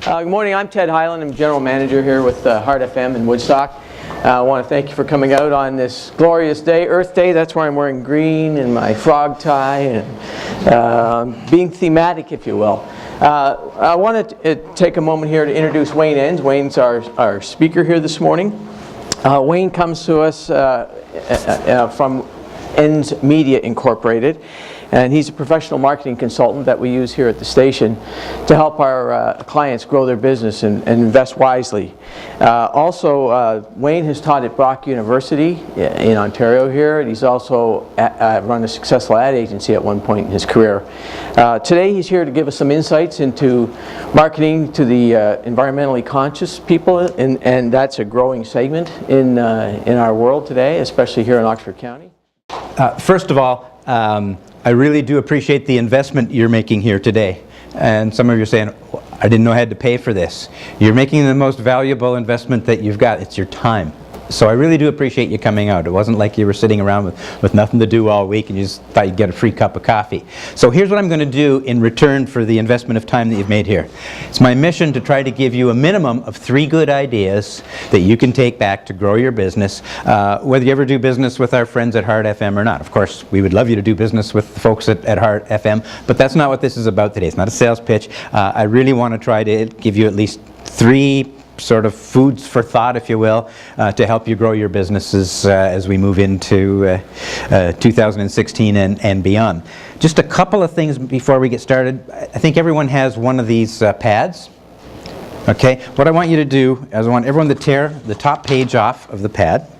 Good morning, I'm Ted Hyland. I'm General Manager here with Heart FM in Woodstock. I want to thank you for coming out on this glorious day, Earth Day. That's why I'm wearing green and my frog tie and being thematic, if you will. I want to take a moment here to introduce Wayne Enns. Wayne's our speaker here this morning. Wayne comes to us from Enns Media Incorporated, and he's a professional marketing consultant that we use here at the station to help our clients grow their business and invest wisely. Also, Wayne has taught at Brock University in Ontario here, and he's also run a successful ad agency at one point in his career. Today he's here to give us some insights into marketing to the environmentally conscious people, and that's a growing segment in our world today, especially here in Oxford County. First of all, I really do appreciate the investment you're making here today. And some of you are saying, I didn't know I had to pay for this. You're making the most valuable investment that you've got. It's your time. So I really do appreciate you coming out. It wasn't like you were sitting around with nothing to do all week and you just thought you'd get a free cup of coffee. So here's what I'm going to do in return for the investment of time that you've made here. It's my mission to try to give you a minimum of 3 good ideas that you can take back to grow your business, whether you ever do business with our friends at Heart FM or not. Of course, we would love you to do business with the folks at Heart FM, but that's not what this is about today. It's not a sales pitch. I really want to try to give you at least 3 sort of foods for thought, if you will, to help you grow your businesses as we move into 2016 and beyond. Just a couple of things before we get started. I think everyone has one of these pads. Okay, what I want you to do is I want everyone to tear the top page off of the pad.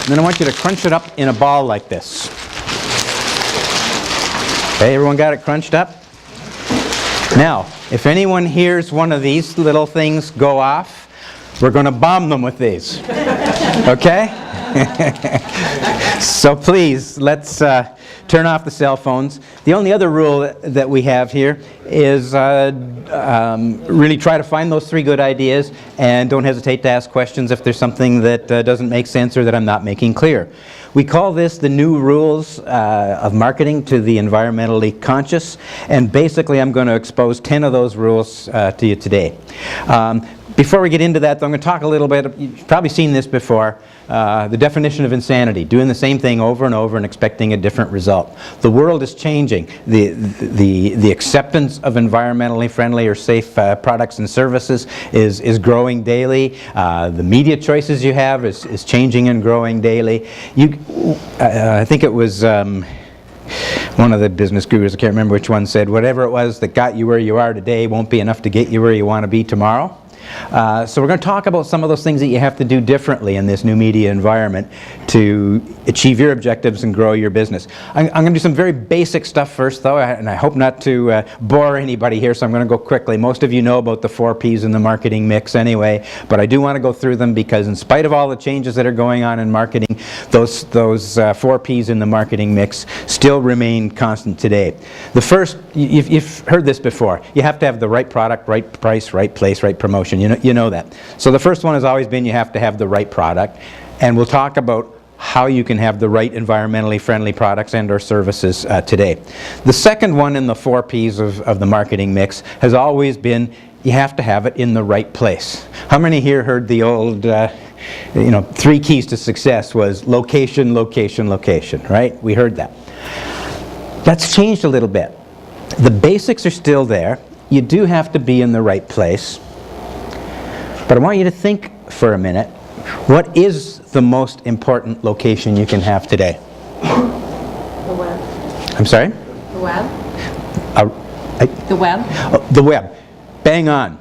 And then I want you to crunch it up in a ball like this. Okay, everyone got it crunched up? Now, if anyone hears one of these little things go off, we're going to bomb them with these. Okay? So please, let's turn off the cell phones. The only other rule that we have here is really try to find those 3 good ideas, and don't hesitate to ask questions if there's something that doesn't make sense or that I'm not making clear. We call this the new rules of marketing to the environmentally conscious, and basically I'm going to expose 10 of those rules to you today. Before we get into that, though, I'm going to talk a little bit, you've probably seen this before, the definition of insanity, doing the same thing over and over and expecting a different result. The world is changing. The acceptance of environmentally friendly or safe products and services is growing daily. The media choices you have is changing and growing daily. I think it was one of the business gurus, I can't remember which one, said whatever it was that got you where you are today won't be enough to get you where you want to be tomorrow. So we're going to talk about some of those things that you have to do differently in this new media environment to achieve your objectives and grow your business. I'm going to do some very basic stuff first, though, and I hope not to bore anybody here, so I'm going to go quickly. Most of you know about the 4 Ps in the marketing mix anyway, but I do want to go through them because in spite of all the changes that are going on in marketing, those 4 Ps in the marketing mix still remain constant today. The first, you've heard this before, you have to have the right product, right price, right place, right promotion. You know that. So the first one has always been you have to have the right product, and we'll talk about how you can have the right environmentally friendly products and or services today. The second one in the 4 Ps of the marketing mix has always been you have to have it in the right place. How many here heard the old 3 keys to success was location, location, location, right? We heard that. That's changed a little bit. The basics are still there. You do have to be in the right place. But I want you to think for a minute, what is the most important location you can have today? The web. I'm sorry? The web. The web. Oh, the web. Bang on.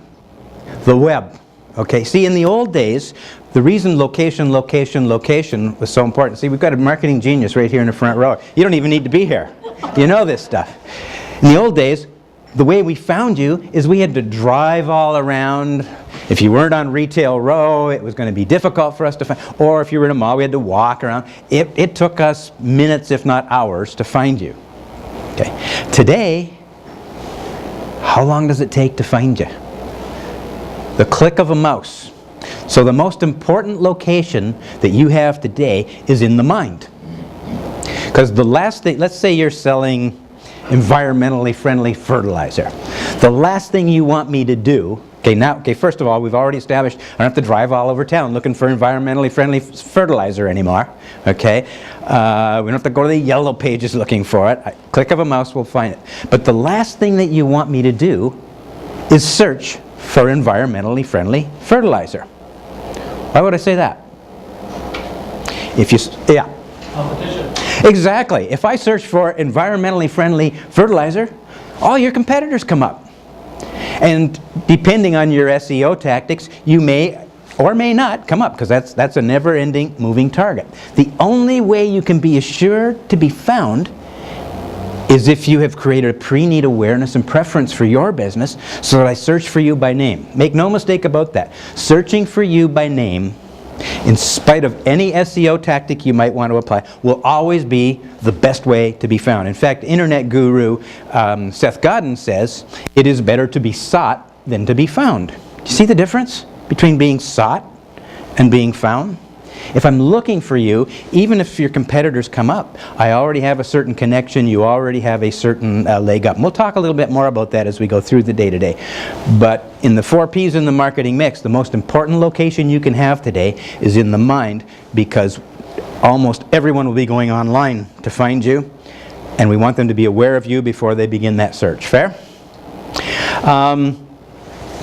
The web. Okay, see, in the old days, the reason location, location, location was so important, see, we've got a marketing genius right here in the front row. You don't even need to be here. You know this stuff. In the old days, the way we found you is we had to drive all around. If you weren't on Retail Row, it was going to be difficult for us to find. Or if you were in a mall, we had to walk around. It took us minutes, if not hours, to find you. Okay. Today, how long does it take to find you? The click of a mouse. So the most important location that you have today is in the mind. Because the last thing, let's say you're selling environmentally friendly fertilizer. The last thing you want me to do, first of all, we've already established I don't have to drive all over town looking for environmentally friendly fertilizer anymore, okay? We don't have to go to the yellow pages looking for it. Click of a mouse, we'll find it. But the last thing that you want me to do is search for environmentally friendly fertilizer. Why would I say that? Yeah. Competition. Exactly. If I search for environmentally friendly fertilizer, all your competitors come up. And depending on your SEO tactics, you may or may not come up, because that's a never-ending moving target. The only way you can be assured to be found is if you have created a pre-need awareness and preference for your business so that I search for you by name. Make no mistake about that. Searching for you by name, in spite of any SEO tactic you might want to apply, will always be the best way to be found. In fact, internet guru Seth Godin says, it is better to be sought than to be found. You see the difference between being sought and being found? If I'm looking for you, even if your competitors come up, I already have a certain connection, you already have a certain leg up. And we'll talk a little bit more about that as we go through the day-to-day. But in the 4 Ps in the marketing mix, the most important location you can have today is in the mind, because almost everyone will be going online to find you, and we want them to be aware of you before they begin that search. Fair?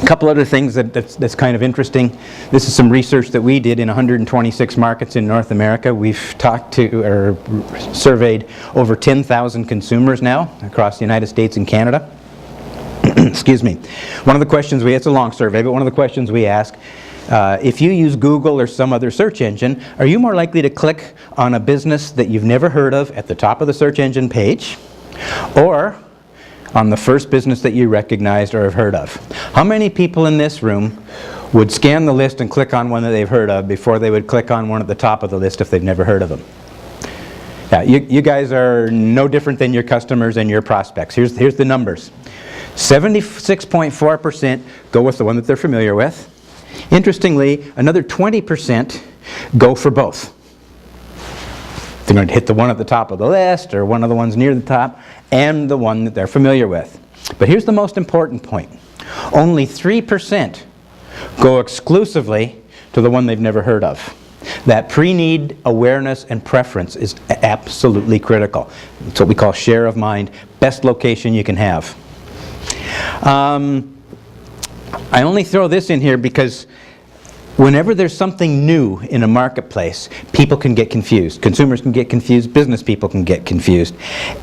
A couple other things that's kind of interesting. This is some research that we did in 126 markets in North America. We've talked to or surveyed over 10,000 consumers now across the United States and Canada. Excuse me. One of the questions it's a long survey, but one of the questions we ask, if you use Google or some other search engine, are you more likely to click on a business that you've never heard of at the top of the search engine page, or on the first business that you recognized or have heard of? How many people in this room would scan the list and click on one that they've heard of before they would click on one at the top of the list if they've never heard of them? Yeah, you guys are no different than your customers and your prospects. Here's the numbers. 76.4% go with the one that they're familiar with. Interestingly, another 20% go for both. They're going to hit the one at the top of the list or one of the ones near the top and the one that they're familiar with. But here's the most important point. Only 3% go exclusively to the one they've never heard of. That pre-need awareness and preference is absolutely critical. It's what we call share of mind, best location you can have. I only throw this in here because whenever there's something new in a marketplace, people can get confused. Consumers can get confused. Business people can get confused.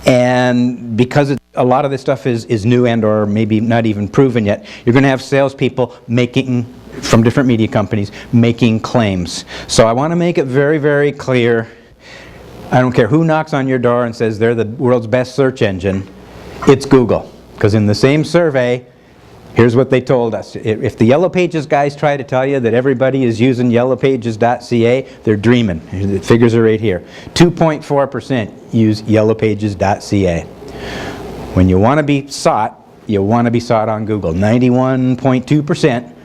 And because a lot of this stuff is new and or maybe not even proven yet, you're going to have salespeople from different media companies making claims. So I want to make it very, very clear. I don't care who knocks on your door and says they're the world's best search engine. It's Google. Because in the same survey, here's what they told us. If the Yellow Pages guys try to tell you that everybody is using yellowpages.ca, they're dreaming. The figures are right here. 2.4% use yellowpages.ca. When you want to be sought, you want to be sought on Google. 91.2%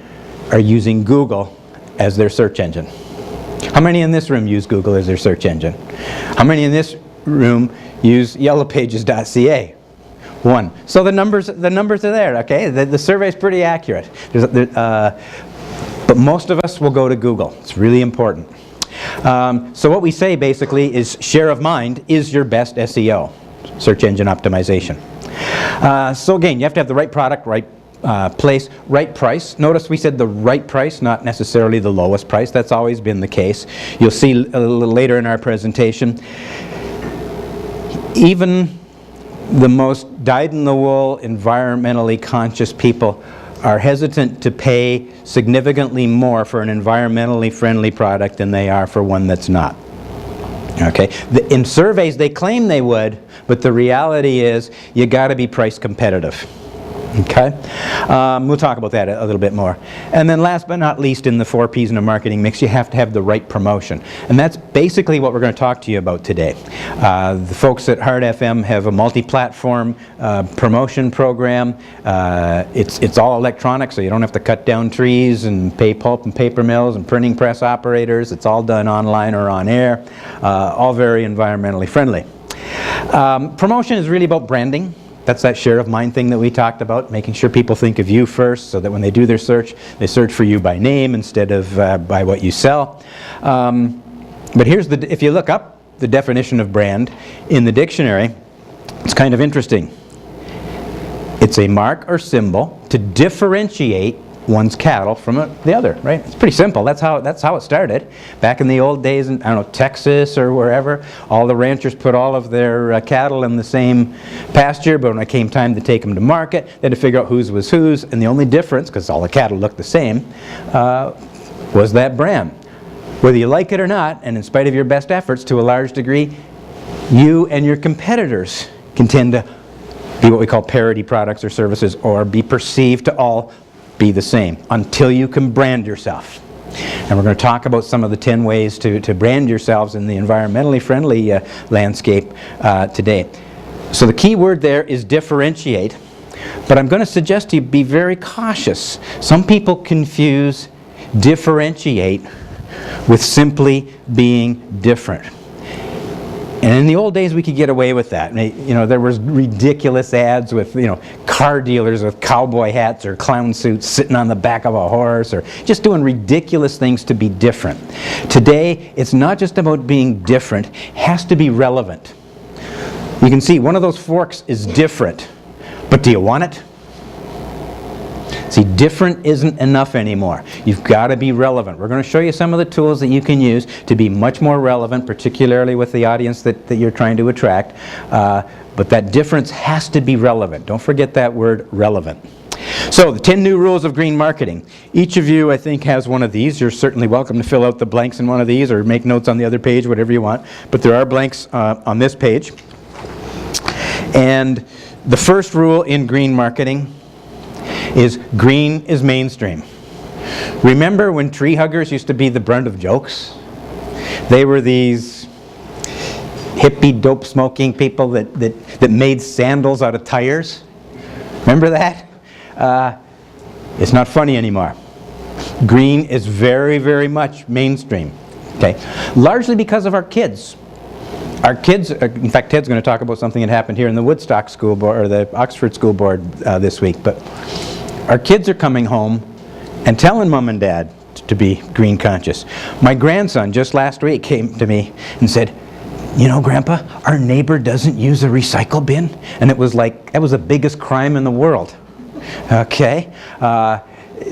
are using Google as their search engine. How many in this room use Google as their search engine? How many in this room use yellowpages.ca? 1. So the numbers are there, okay? The survey is pretty accurate. But most of us will go to Google. It's really important. So what we say basically is share of mind is your best SEO, search engine optimization. So again, you have to have the right product, right place, right price. Notice we said the right price, not necessarily the lowest price. That's always been the case. You'll see a little later in our presentation. Even the most dyed-in-the-wool, environmentally conscious people are hesitant to pay significantly more for an environmentally friendly product than they are for one that's not. Okay? In surveys, they claim they would, but the reality is you got to be price competitive. Okay? We'll talk about that a little bit more. And then last but not least, in the 4 Ps in a marketing mix, you have to have the right promotion. And that's basically what we're going to talk to you about today. The folks at Heart FM have a multi-platform promotion program. It's all electronic, so you don't have to cut down trees and pay pulp and paper mills and printing press operators. It's all done online or on air, all very environmentally friendly. Promotion is really about branding. That's that share of mind thing that we talked about, making sure people think of you first so that when they do their search, they search for you by name instead of by what you sell. But here's if you look up the definition of brand in the dictionary, it's kind of interesting. It's a mark or symbol to differentiate one's cattle from the other, right? It's pretty simple. That's how it started. Back in the old days in, I don't know, Texas or wherever, all the ranchers put all of their cattle in the same pasture, but when it came time to take them to market, they had to figure out whose was whose, and the only difference, because all the cattle looked the same, was that brand. Whether you like it or not, and in spite of your best efforts to a large degree, you and your competitors can tend to be what we call parity products or services, or be perceived to all be the same until you can brand yourself. And we're going to talk about some of the 10 ways to brand yourselves in the environmentally friendly landscape today. So the key word there is differentiate, but I'm going to suggest to you be very cautious. Some people confuse differentiate with simply being different. And in the old days, we could get away with that. You know, there was ridiculous ads with, you know, car dealers with cowboy hats or clown suits sitting on the back of a horse, or just doing ridiculous things to be different. Today, it's not just about being different. It has to be relevant. You can see one of those forks is different, but do you want it? See, different isn't enough anymore. You've got to be relevant. We're going to show you some of the tools that you can use to be much more relevant, particularly with the audience that you're trying to attract. But that difference has to be relevant. Don't forget that word, relevant. So, the 10 new rules of green marketing. Each of you, I think, has one of these. You're certainly welcome to fill out the blanks in one of these or make notes on the other page, whatever you want. But there are blanks on this page. And the first rule in green marketing is green is mainstream. Remember when tree huggers used to be the brunt of jokes? They were these hippie dope smoking people that made sandals out of tires. Remember that? It's not funny anymore. Green is very, very much mainstream. Okay, largely because of our kids. Our kids, in fact, Ted's going to talk about something that happened here in the Woodstock School Board, or the Oxford School Board this week, but our kids are coming home and telling mom and dad to be green conscious. My grandson just last week came to me and said, you know, Grandpa, our neighbor doesn't use a recycle bin. And it was like, that was the biggest crime in the world. Okay?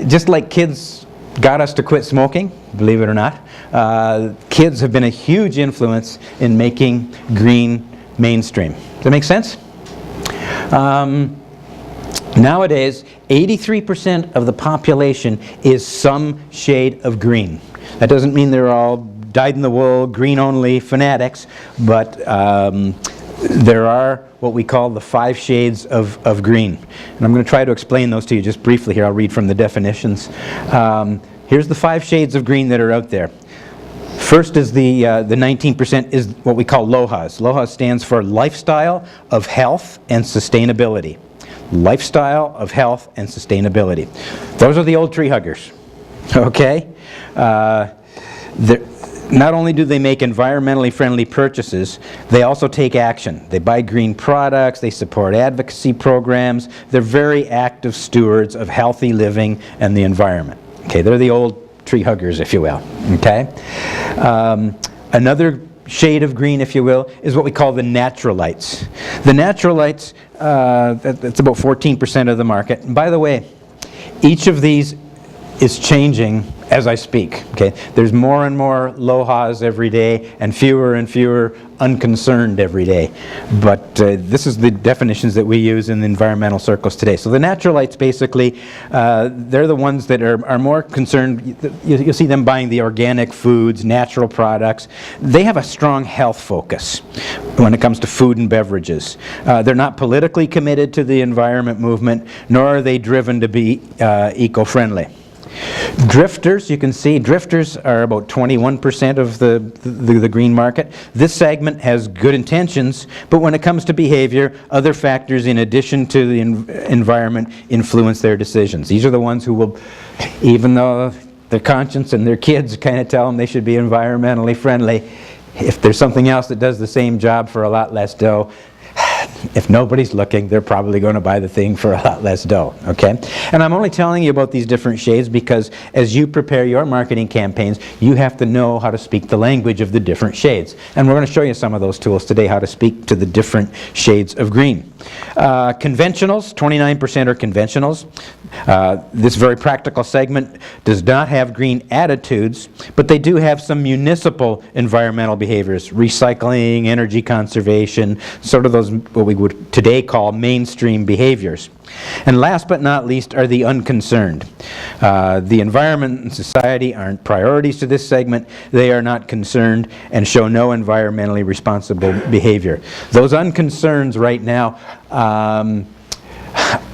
Just like kids got us to quit smoking, believe it or not, kids have been a huge influence in making green mainstream. Does that make sense? Nowadays, 83% of the population is some shade of green. That doesn't mean they're all dyed-in-the-wool, green-only fanatics, but there are what we call the 5 shades of green. And I'm going to try to explain those to you just briefly here. I'll read from the definitions. Here's the 5 shades of green that are out there. First is the 19% is what we call LOHAS. LOHAS stands for Lifestyle of Health and Sustainability. Lifestyle of health and sustainability. Those are the old tree huggers. Okay? Not only do they make environmentally friendly purchases, they also take action. They buy green products, they support advocacy programs, they're very active stewards of healthy living and the environment. Okay, they're the old tree huggers, if you will. Okay? Another shade of green, if you will, is what we call the naturalites. The naturalites, that's about 14% of the market. And by the way, each of these is changing as I speak. Okay, there's more and more LOHAs every day and fewer unconcerned every day. But this is the definitions that we use in the environmental circles today. So the naturalites, basically, they're the ones that are more concerned. You'll see them buying the organic foods, natural products. They have a strong health focus when it comes to food and beverages. They're not politically committed to the environment movement, nor are they driven to be eco-friendly. Drifters, you can see, drifters are about 21% of the green market. This segment has good intentions, but when it comes to behavior, other factors in addition to the environment influence their decisions. These are the ones who will, even though their conscience and their kids kind of tell them they should be environmentally friendly, if there's something else that does the same job for a lot less dough, if nobody's looking, they're probably going to buy the thing for a lot less dough, okay? And I'm only telling you about these different shades because as you prepare your marketing campaigns, you have to know how to speak the language of the different shades. And we're going to show you some of those tools today, how to speak to the different shades of green. Conventionals, 29% are conventionals. This very practical segment does not have green attitudes, but they do have some municipal environmental behaviors, recycling, energy conservation, sort of those what we would today call mainstream behaviors. And last but not least are the unconcerned. The environment and society aren't priorities to this segment. They are not concerned and show no environmentally responsible behavior. Those unconcerns right now,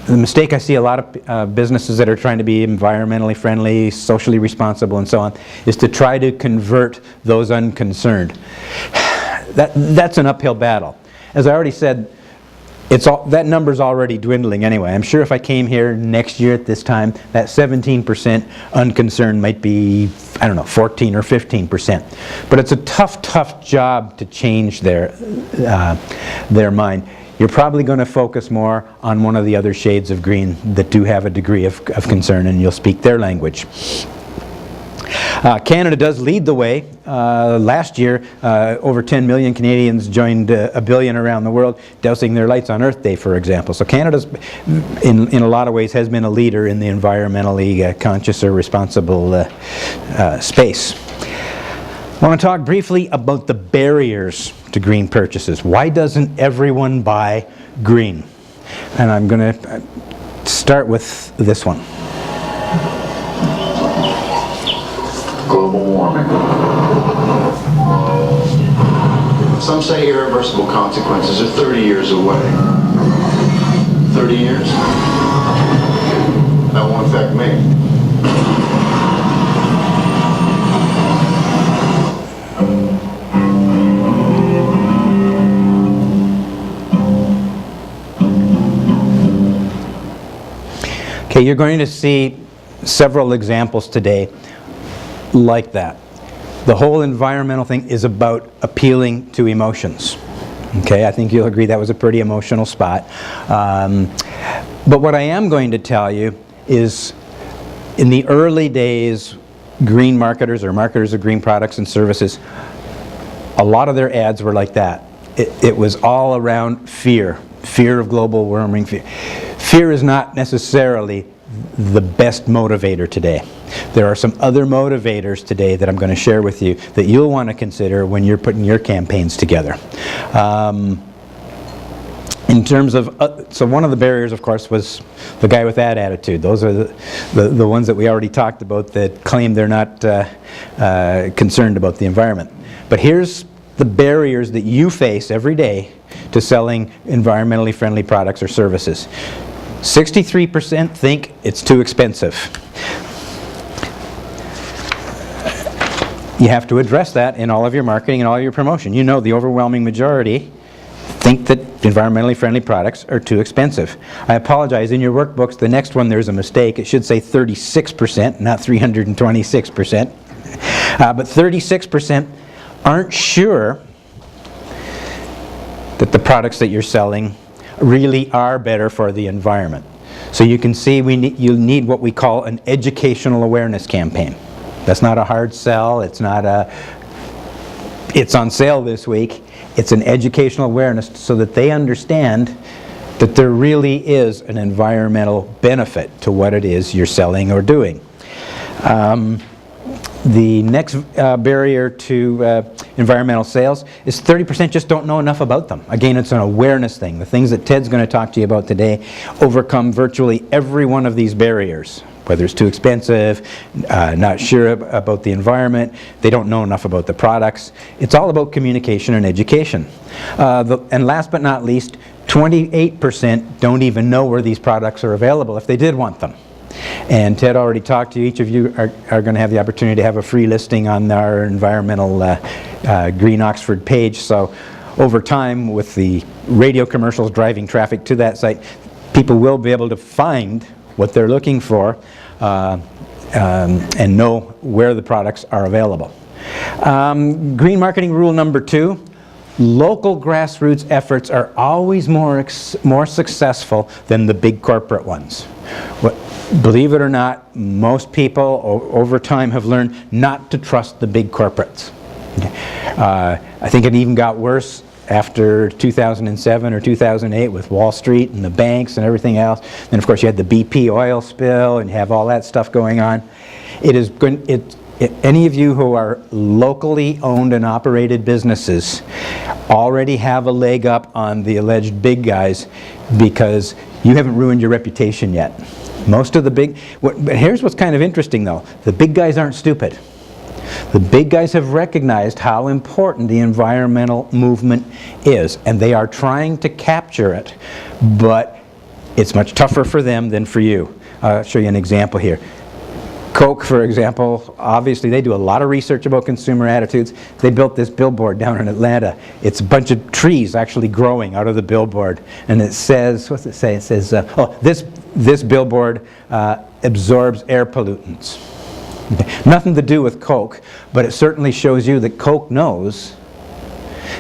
the mistake I see a lot of businesses that are trying to be environmentally friendly, socially responsible and so on, is to try to convert those unconcerned. That's an uphill battle. As I already said, that number's already dwindling anyway. I'm sure if I came here next year at this time, that 17% unconcerned might be, I don't know, 14 or 15%. But it's a tough job to change their mind. You're probably going to focus more on one of the other shades of green that do have a degree of concern, and you'll speak their language. Canada does lead the way. Last year, over 10 million Canadians joined a billion around the world dousing their lights on Earth Day, for example. So Canada's, in a lot of ways, has been a leader in the environmentally conscious or responsible space. I want to talk briefly about the barriers to green purchases. Why doesn't everyone buy green? And I'm going to start with this one. Global warming. Some say irreversible consequences are 30 years away. 30 years? That won't affect me. Okay, you're going to see several examples today like that. The whole environmental thing is about appealing to emotions. Okay, I think you'll agree that was a pretty emotional spot. But what I am going to tell you is in the early days, green marketers or marketers of green products and services, a lot of their ads were like that. It was all around fear of global warming. Fear is not necessarily the best motivator today. There are some other motivators today that I'm going to share with you that you'll want to consider when you're putting your campaigns together. In terms of, so one of the barriers, of course, was the guy with that attitude. Those are the ones that we already talked about that claim they're not concerned about the environment. But here's the barriers that you face every day to selling environmentally friendly products or services. 63% think it's too expensive. You have to address that in all of your marketing and all of your promotion. You know the overwhelming majority think that environmentally friendly products are too expensive. I apologize, in your workbooks, the next one there's a mistake. It should say 36%, not 326%. But 36% aren't sure that the products that you're selling really are better for the environment. So you can see you need what we call an educational awareness campaign. That's not a hard sell. It's not it's on sale this week. It's an educational awareness so that they understand that there really is an environmental benefit to what it is you're selling or doing. The next barrier to environmental sales is 30% just don't know enough about them. Again, it's an awareness thing. The things that Ted's going to talk to you about today overcome virtually every one of these barriers. Whether it's too expensive, not sure about the environment, they don't know enough about the products. It's all about communication and education. And last but not least, 28% don't even know where these products are available if they did want them. And Ted already talked to you. Each of you are going to have the opportunity to have a free listing on our environmental Green Oxford page. So over time, with the radio commercials driving traffic to that site, people will be able to find what they're looking for and know where the products are available. Green marketing rule number 2, local grassroots efforts are always more successful than the big corporate ones. Believe it or not, most people over time have learned not to trust the big corporates. I think it even got worse after 2007 or 2008 with Wall Street and the banks and everything else. Then of course you had the BP oil spill and you have all that stuff going on. Any of you who are locally owned and operated businesses already have a leg up on the alleged big guys because you haven't ruined your reputation yet. Most of the but here's what's kind of interesting though. The big guys aren't stupid. The big guys have recognized how important the environmental movement is, and they are trying to capture it, but it's much tougher for them than for you. I'll show you an example here. Coke, for example, obviously they do a lot of research about consumer attitudes. They built this billboard down in Atlanta. It's a bunch of trees actually growing out of the billboard, and it says, what's it say? It says, this billboard absorbs air pollutants. Nothing to do with Coke, but it certainly shows you that Coke knows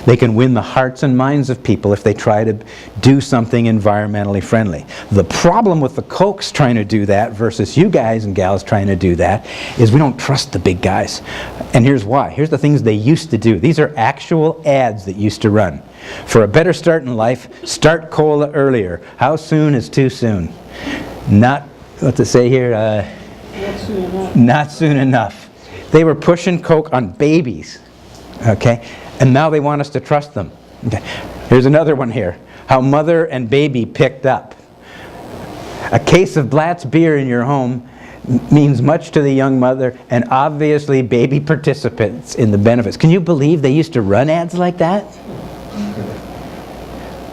they can win the hearts and minds of people if they try to do something environmentally friendly. The problem with the Cokes trying to do that versus you guys and gals trying to do that is we don't trust the big guys. And here's why. Here's the things they used to do. These are actual ads that used to run. For a better start in life, start cola earlier. How soon is too soon? Not, what's it say here? Not soon enough. They were pushing Coke on babies, okay? And now they want us to trust them. Okay. Here's another one here. How mother and baby picked up. A case of Blatz beer in your home means much to the young mother and obviously baby participants in the benefits. Can you believe they used to run ads like that?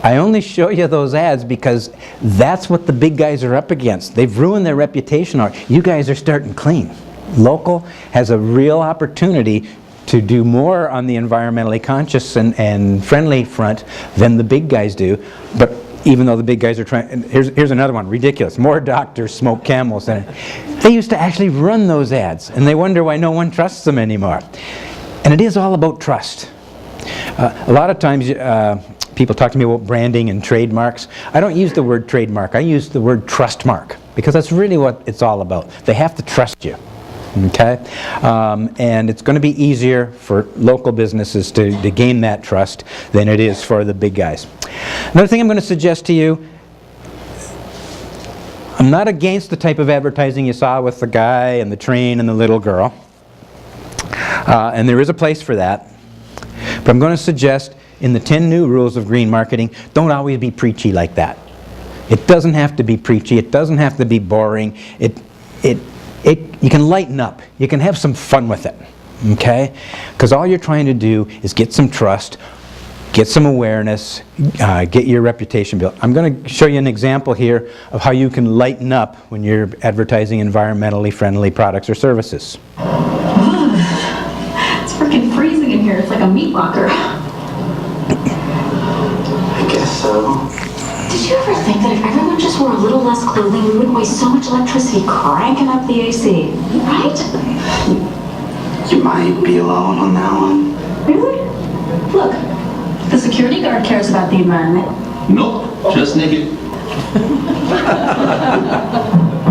I only show you those ads because that's what the big guys are up against. They've ruined their reputation. You guys are starting clean. Local has a real opportunity to do more on the environmentally conscious and friendly front than the big guys do. But even though the big guys are trying, here's another one, ridiculous. More doctors smoke Camels. They used to actually run those ads, and they wonder why no one trusts them anymore. And it is all about trust. A lot of times, people talk to me about branding and trademarks. I don't use the word trademark. I use the word trust mark because that's really what it's all about. They have to trust you, okay? And it's going to be easier for local businesses to gain that trust than it is for the big guys. Another thing I'm going to suggest to you, I'm not against the type of advertising you saw with the guy and the train and the little girl. And there is a place for that. But I'm going to suggest in the 10 new rules of green marketing, don't always be preachy like that. It doesn't have to be preachy. It doesn't have to be boring. You can lighten up. You can have some fun with it, okay? Because all you're trying to do is get some trust, get some awareness, get your reputation built. I'm going to show you an example here of how you can lighten up when you're advertising environmentally friendly products or services. It's freaking freezing in here. It's like a meat locker. I guess so. Did you ever think that if everyone just wore a little less clothing, we wouldn't waste so much electricity cranking up the AC? Right? You might be alone on that one. Really? Look, the security guard cares about the environment. Nope, just naked.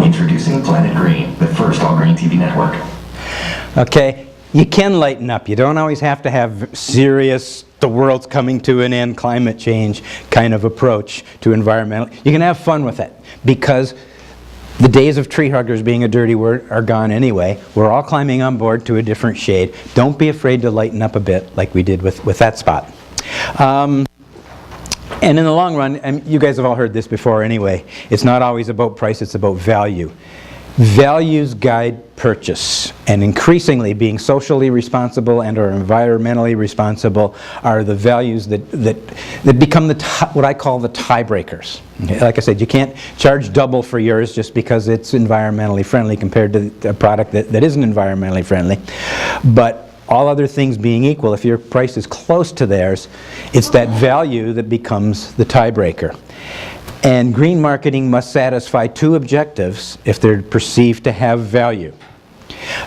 Introducing Planet Green, the first all-green TV network. Okay, you can lighten up. You don't always have to have serious, the world's coming to an end, climate change kind of approach to environmental. You can have fun with it because the days of tree huggers being a dirty word are gone anyway. We're all climbing on board to a different shade. Don't be afraid to lighten up a bit like we did with that spot. And in the long run, and you guys have all heard this before anyway, it's not always about price, it's about value. Values guide purchase, and increasingly being socially responsible and or environmentally responsible are the values that become what I call the tiebreakers. Okay? Like I said, you can't charge double for yours just because it's environmentally friendly compared to a product that isn't environmentally friendly. But all other things being equal, if your price is close to theirs, it's that value that becomes the tiebreaker. And green marketing must satisfy two objectives if they're perceived to have value.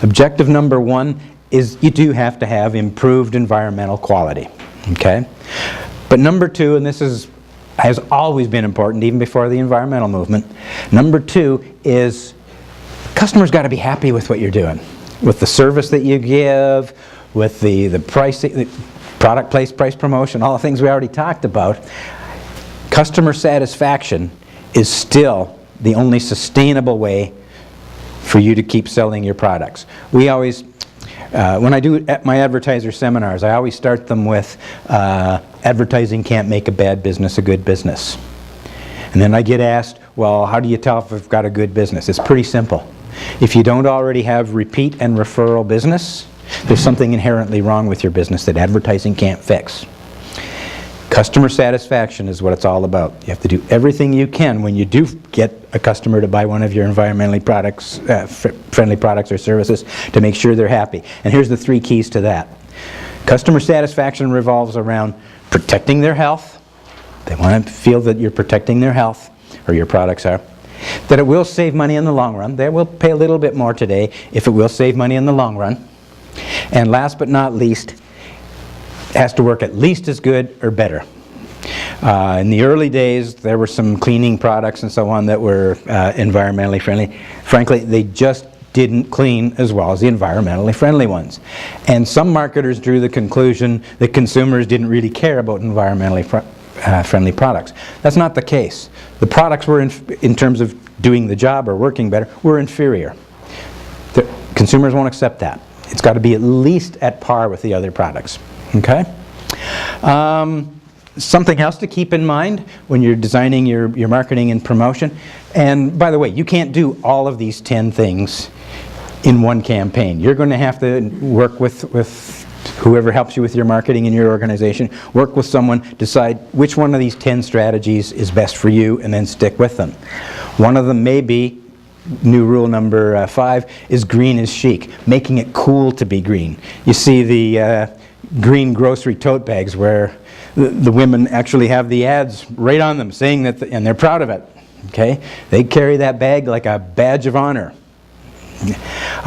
Objective number one is you do have to have improved environmental quality. Okay? But number two, and has always been important, even before the environmental movement, number two is customers got to be happy with what you're doing, with the service that you give, with the pricing, the product, place, price, promotion, all the things we already talked about. Customer satisfaction is still the only sustainable way for you to keep selling your products. We always, when I do at my advertiser seminars, I always start them with advertising can't make a bad business a good business. And then I get asked, well, how do you tell if I've got a good business? It's pretty simple. If you don't already have repeat and referral business, there's something inherently wrong with your business that advertising can't fix. Customer satisfaction is what it's all about. You have to do everything you can when you do get a customer to buy one of your environmentally friendly products or services to make sure they're happy. And here's the 3 keys to that. Customer satisfaction revolves around protecting their health. They want to feel that you're protecting their health, or your products are. That it will save money in the long run. They will pay a little bit more today if it will save money in the long run. And last but not least, it has to work at least as good or better. In the early days, there were some cleaning products and so on that were environmentally friendly. Frankly, they just didn't clean as well as the environmentally friendly ones. And some marketers drew the conclusion that consumers didn't really care about environmentally friendly products. That's not the case. The products were, in terms of doing the job or working better, were inferior. The consumers won't accept that. It's got to be at least at par with the other products. Okay? Something else to keep in mind when you're designing your marketing and promotion, and by the way, you can't do all of these 10 things in one campaign. You're going to have to work with whoever helps you with your marketing in your organization, work with someone, decide which one of these 10 strategies is best for you, and then stick with them. One of them may be, new rule number 5, is green is chic, making it cool to be green. You see the green grocery tote bags where the women actually have the ads right on them saying that, and they're proud of it. Okay? They carry that bag like a badge of honor.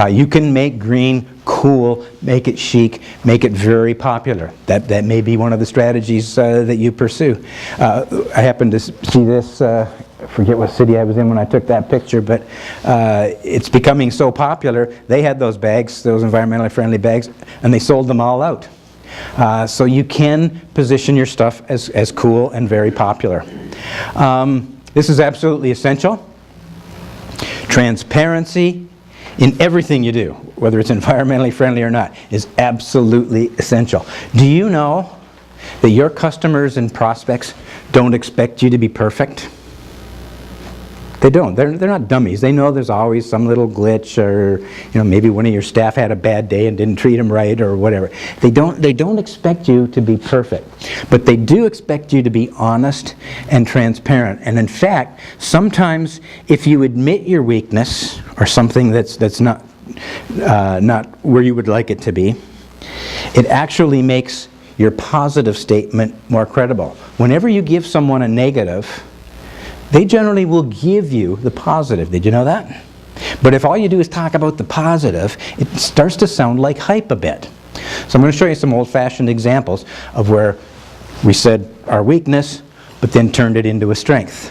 You can make green cool, make it chic, make it very popular. That may be one of the strategies that you pursue. I happened to see this, I forget what city I was in when I took that picture, but it's becoming so popular. They had those bags, those environmentally friendly bags, and they sold them all out. So you can position your stuff as cool and very popular. This is absolutely essential. Transparency in everything you do, whether it's environmentally friendly or not, is absolutely essential. Do you know that your customers and prospects don't expect you to be perfect? They don't. They're not dummies. They know there's always some little glitch, or maybe one of your staff had a bad day and didn't treat them right, or whatever. They don't expect you to be perfect, but they do expect you to be honest and transparent. And in fact, sometimes if you admit your weakness or something that's not where you would like it to be, it actually makes your positive statement more credible. Whenever you give someone a negative, they generally will give you the positive. Did you know that? But if all you do is talk about the positive, it starts to sound like hype a bit. So I'm going to show you some old-fashioned examples of where we said our weakness, but then turned it into a strength.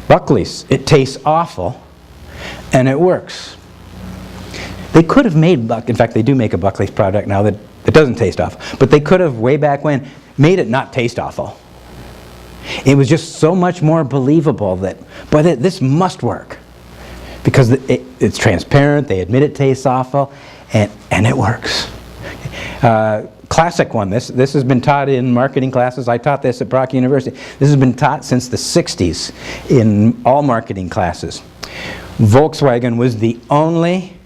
Buckley's, it tastes awful, and it works. They could have made, in fact they do make a Buckley's product now that it doesn't taste awful, but they could have way back when made it not taste awful. It was just so much more believable that, but this must work. Because it's transparent, they admit it tastes awful, and it works. Classic one, this has been taught in marketing classes. I taught this at Brock University. This has been taught since the 60s in all marketing classes. Volkswagen was the only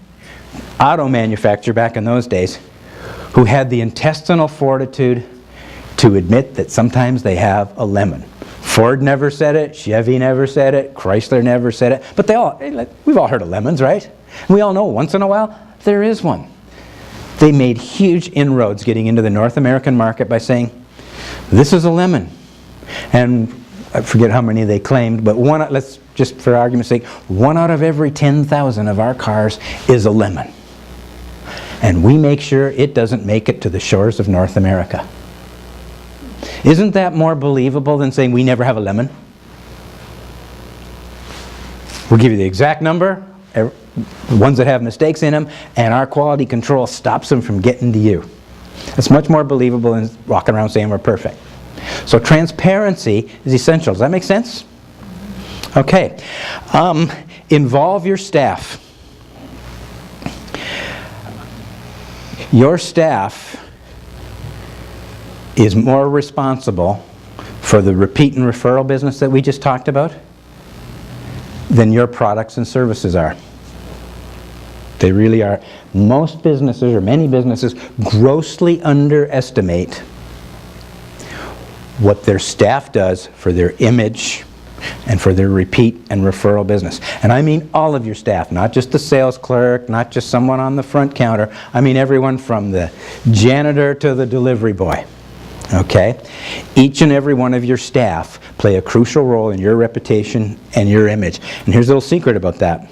auto manufacturer back in those days who had the intestinal fortitude to admit that sometimes they have a lemon. Ford never said it, Chevy never said it, Chrysler never said it, but we've all heard of lemons, right? We all know once in a while there is one. They made huge inroads getting into the North American market by saying, this is a lemon. And I forget how many they claimed, but let's just for argument's sake, 1 out of every 10,000 of our cars is a lemon. And we make sure it doesn't make it to the shores of North America. Isn't that more believable than saying we never have a lemon? We'll give you the exact number, the ones that have mistakes in them, and our quality control stops them from getting to you. It's much more believable than walking around saying we're perfect. So transparency is essential. Does that make sense? Okay. Involve your staff. Your staff is more responsible for the repeat and referral business that we just talked about than your products and services are. They really are. Most businesses, or many businesses, grossly underestimate what their staff does for their image and for their repeat and referral business. And I mean all of your staff, not just the sales clerk, not just someone on the front counter. I mean everyone from the janitor to the delivery boy. Okay? Each and every one of your staff play a crucial role in your reputation and your image. And here's a little secret about that.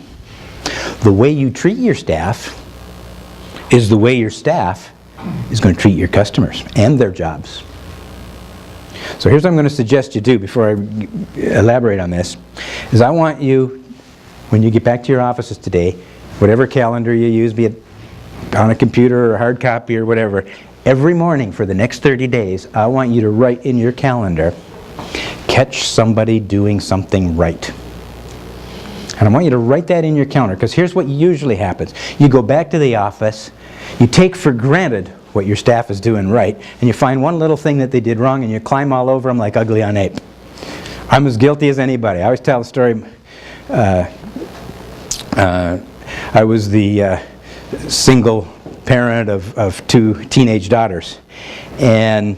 The way you treat your staff is the way your staff is going to treat your customers and their jobs. So here's what I'm going to suggest you do before I elaborate on this, is I want you, when you get back to your offices today, whatever calendar you use, be it on a computer or a hard copy or whatever, every morning for the next 30 days, I want you to write in your calendar, catch somebody doing something right. And I want you to write that in your calendar, because here's what usually happens. You go back to the office, you take for granted what your staff is doing right, and you find one little thing that they did wrong and you climb all over them like ugly on ape. I'm as guilty as anybody. I always tell the story. I was the single parent of two teenage daughters, and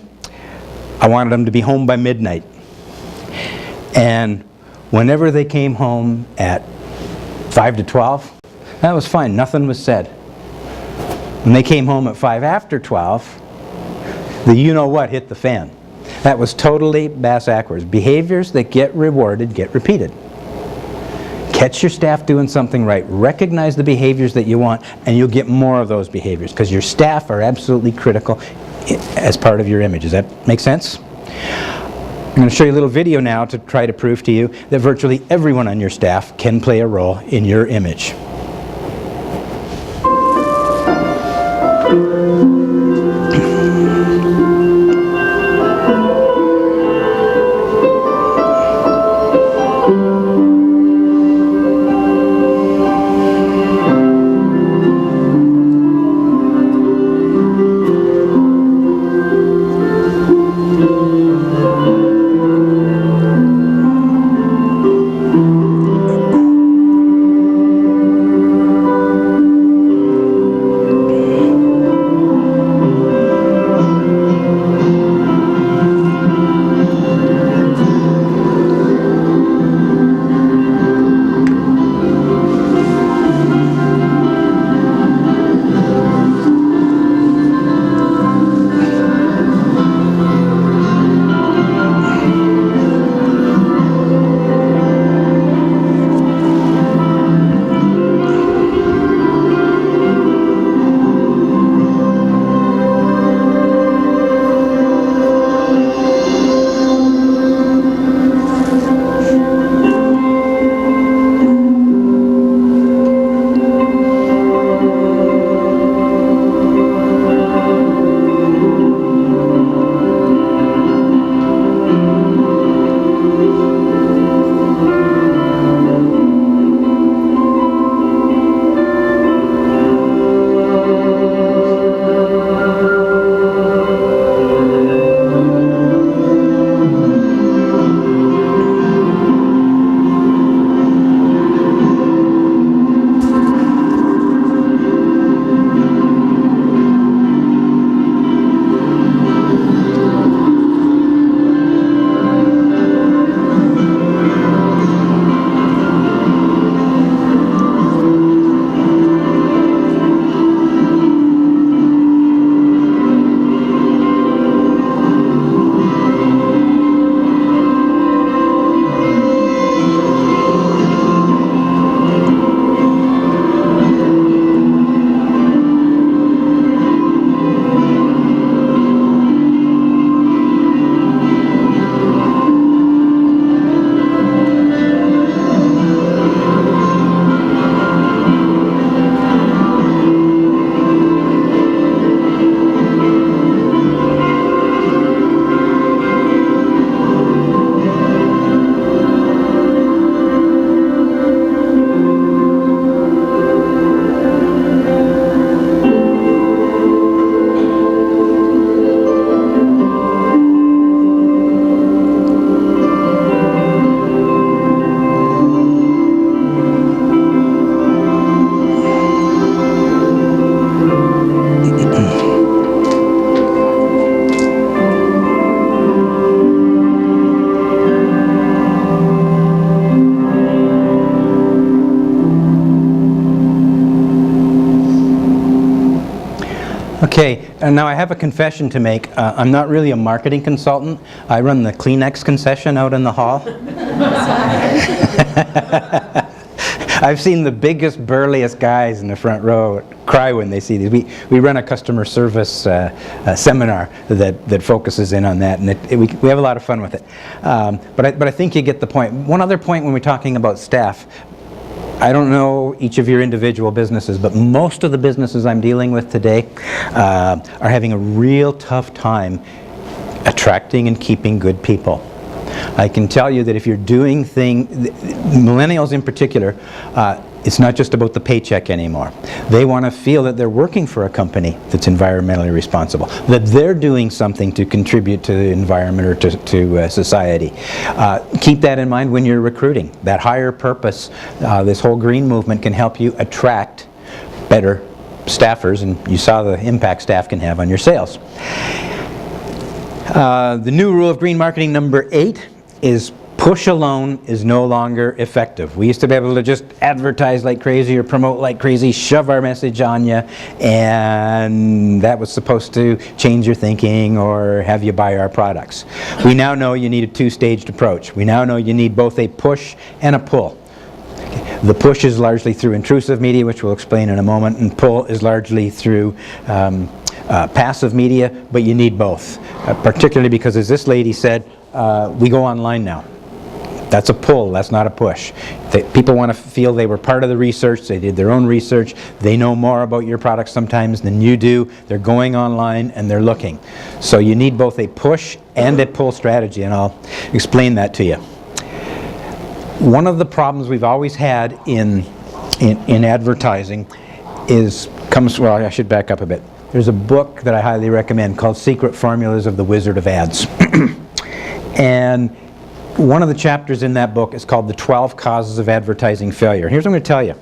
I wanted them to be home by midnight. And whenever they came home at 5 to 12, that was fine, nothing was said. When they came home at 5 after 12, the you-know-what hit the fan. That was totally bass-ackwards. Behaviors that get rewarded get repeated. Catch your staff doing something right. Recognize the behaviors that you want, and you'll get more of those behaviors, because your staff are absolutely critical as part of your image. Does that make sense? I'm going to show you a little video now to try to prove to you that virtually everyone on your staff can play a role in your image. Okay, and now I have a confession to make. I'm not really a marketing consultant. I run the Kleenex concession out in the hall. I've seen the biggest, burliest guys in the front row cry when they see these. We run a customer service seminar that focuses in on that, and we have a lot of fun with it. But I think you get the point. One other point when we're talking about staff, I don't know each of your individual businesses, but most of the businesses I'm dealing with today are having a real tough time attracting and keeping good people. I can tell you that if you're doing millennials in particular, it's not just about the paycheck anymore. They want to feel that they're working for a company that's environmentally responsible, that they're doing something to contribute to the environment or to society. Keep that in mind when you're recruiting. That higher purpose, this whole green movement can help you attract better staffers, and you saw the impact staff can have on your sales. The new rule of green marketing number 8 is push alone is no longer effective. We used to be able to just advertise like crazy or promote like crazy, shove our message on you, and that was supposed to change your thinking or have you buy our products. We now know you need a two-staged approach. We now know you need both a push and a pull. The push is largely through intrusive media, which we'll explain in a moment, and pull is largely through passive media, but you need both, particularly because, as this lady said, we go online now. That's a pull, that's not a push. People want to feel they were part of the research, they did their own research, they know more about your product sometimes than you do, they're going online and they're looking. So you need both a push and a pull strategy, and I'll explain that to you. One of the problems we've always had in advertising well, I should back up a bit. There's a book that I highly recommend called Secret Formulas of the Wizard of Ads. And one of the chapters in that book is called The 12 Causes of Advertising Failure. Here's what I'm going to tell you.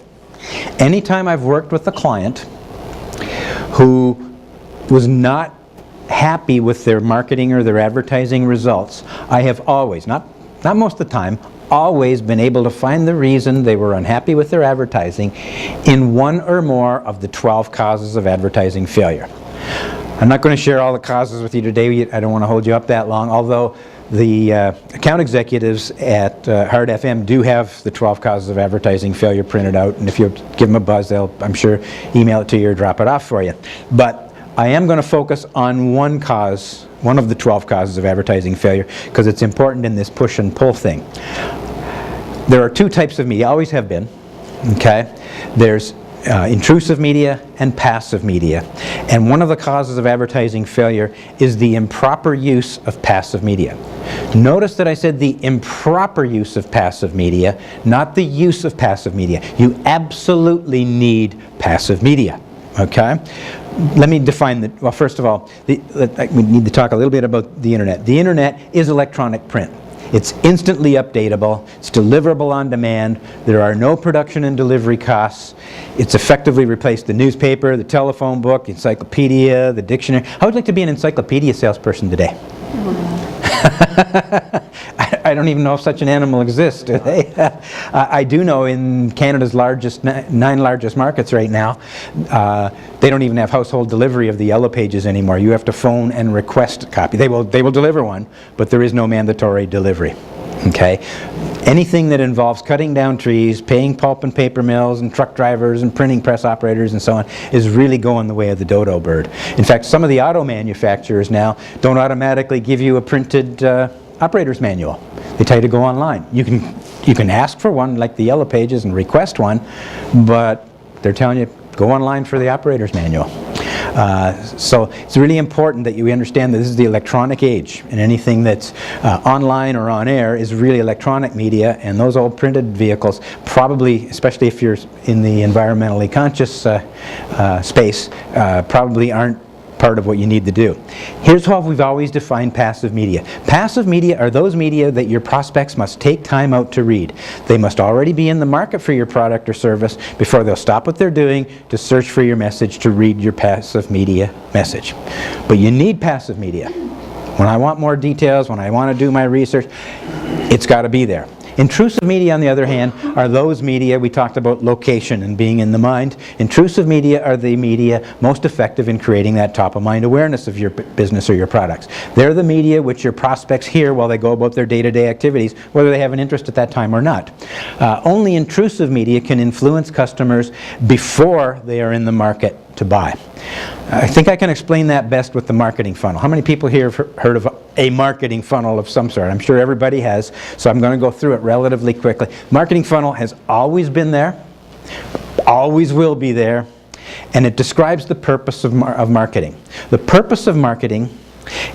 Anytime I've worked with a client who was not happy with their marketing or their advertising results, I have always, not most of the time, always been able to find the reason they were unhappy with their advertising in one or more of the 12 causes of advertising failure. I'm not going to share all the causes with you today. I don't want to hold you up that long, although the account executives at Hard FM do have the 12 causes of advertising failure printed out, and if you give them a buzz, they'll, I'm sure, email it to you or drop it off for you. But I am going to focus on one of the 12 causes of advertising failure, because it's important in this push and pull thing. There are two types of media, always have been, okay? There's intrusive media and passive media. And one of the causes of advertising failure is the improper use of passive media. Notice that I said the improper use of passive media, not the use of passive media. You absolutely need passive media, okay? Let me define well, first of all, we need to talk a little bit about the internet. The internet is electronic print. It's instantly updatable, it's deliverable on demand, there are no production and delivery costs, it's effectively replaced the newspaper, the telephone book, the encyclopedia, the dictionary. How would you like to be an encyclopedia salesperson today? I don't even know if such an animal exists, do they? I do know in Canada's nine largest markets right now, they don't even have household delivery of the Yellow Pages anymore. You have to phone and request a copy. They will deliver one, but there is no mandatory delivery. Okay? Anything that involves cutting down trees, paying pulp and paper mills and truck drivers and printing press operators and so on is really going the way of the dodo bird. In fact, some of the auto manufacturers now don't automatically give you a printed operator's manual. They tell you to go online. You can ask for one like the Yellow Pages and request one, but they're telling you go online for the operator's manual. So it's really important that you understand that this is the electronic age, and anything that's online or on air is really electronic media, and those old printed vehicles probably, especially if you're in the environmentally conscious space, probably aren't part of what you need to do. Here's how we've always defined passive media. Passive media are those media that your prospects must take time out to read. They must already be in the market for your product or service before they'll stop what they're doing to search for your message to read your passive media message. But you need passive media. When I want more details, when I want to do my research, it's got to be there. Intrusive media, on the other hand, are those media, we talked about location and being in the mind. Intrusive media are the media most effective in creating that top-of-mind awareness of your business or your products. They're the media which your prospects hear while they go about their day-to-day activities, whether they have an interest at that time or not. Only intrusive media can influence customers before they are in the market to buy. I think I can explain that best with the marketing funnel. How many people here have heard of a marketing funnel of some sort? I'm sure everybody has, so I'm going to go through it relatively quickly. Marketing funnel has always been there, always will be there, and it describes the purpose of marketing. The purpose of marketing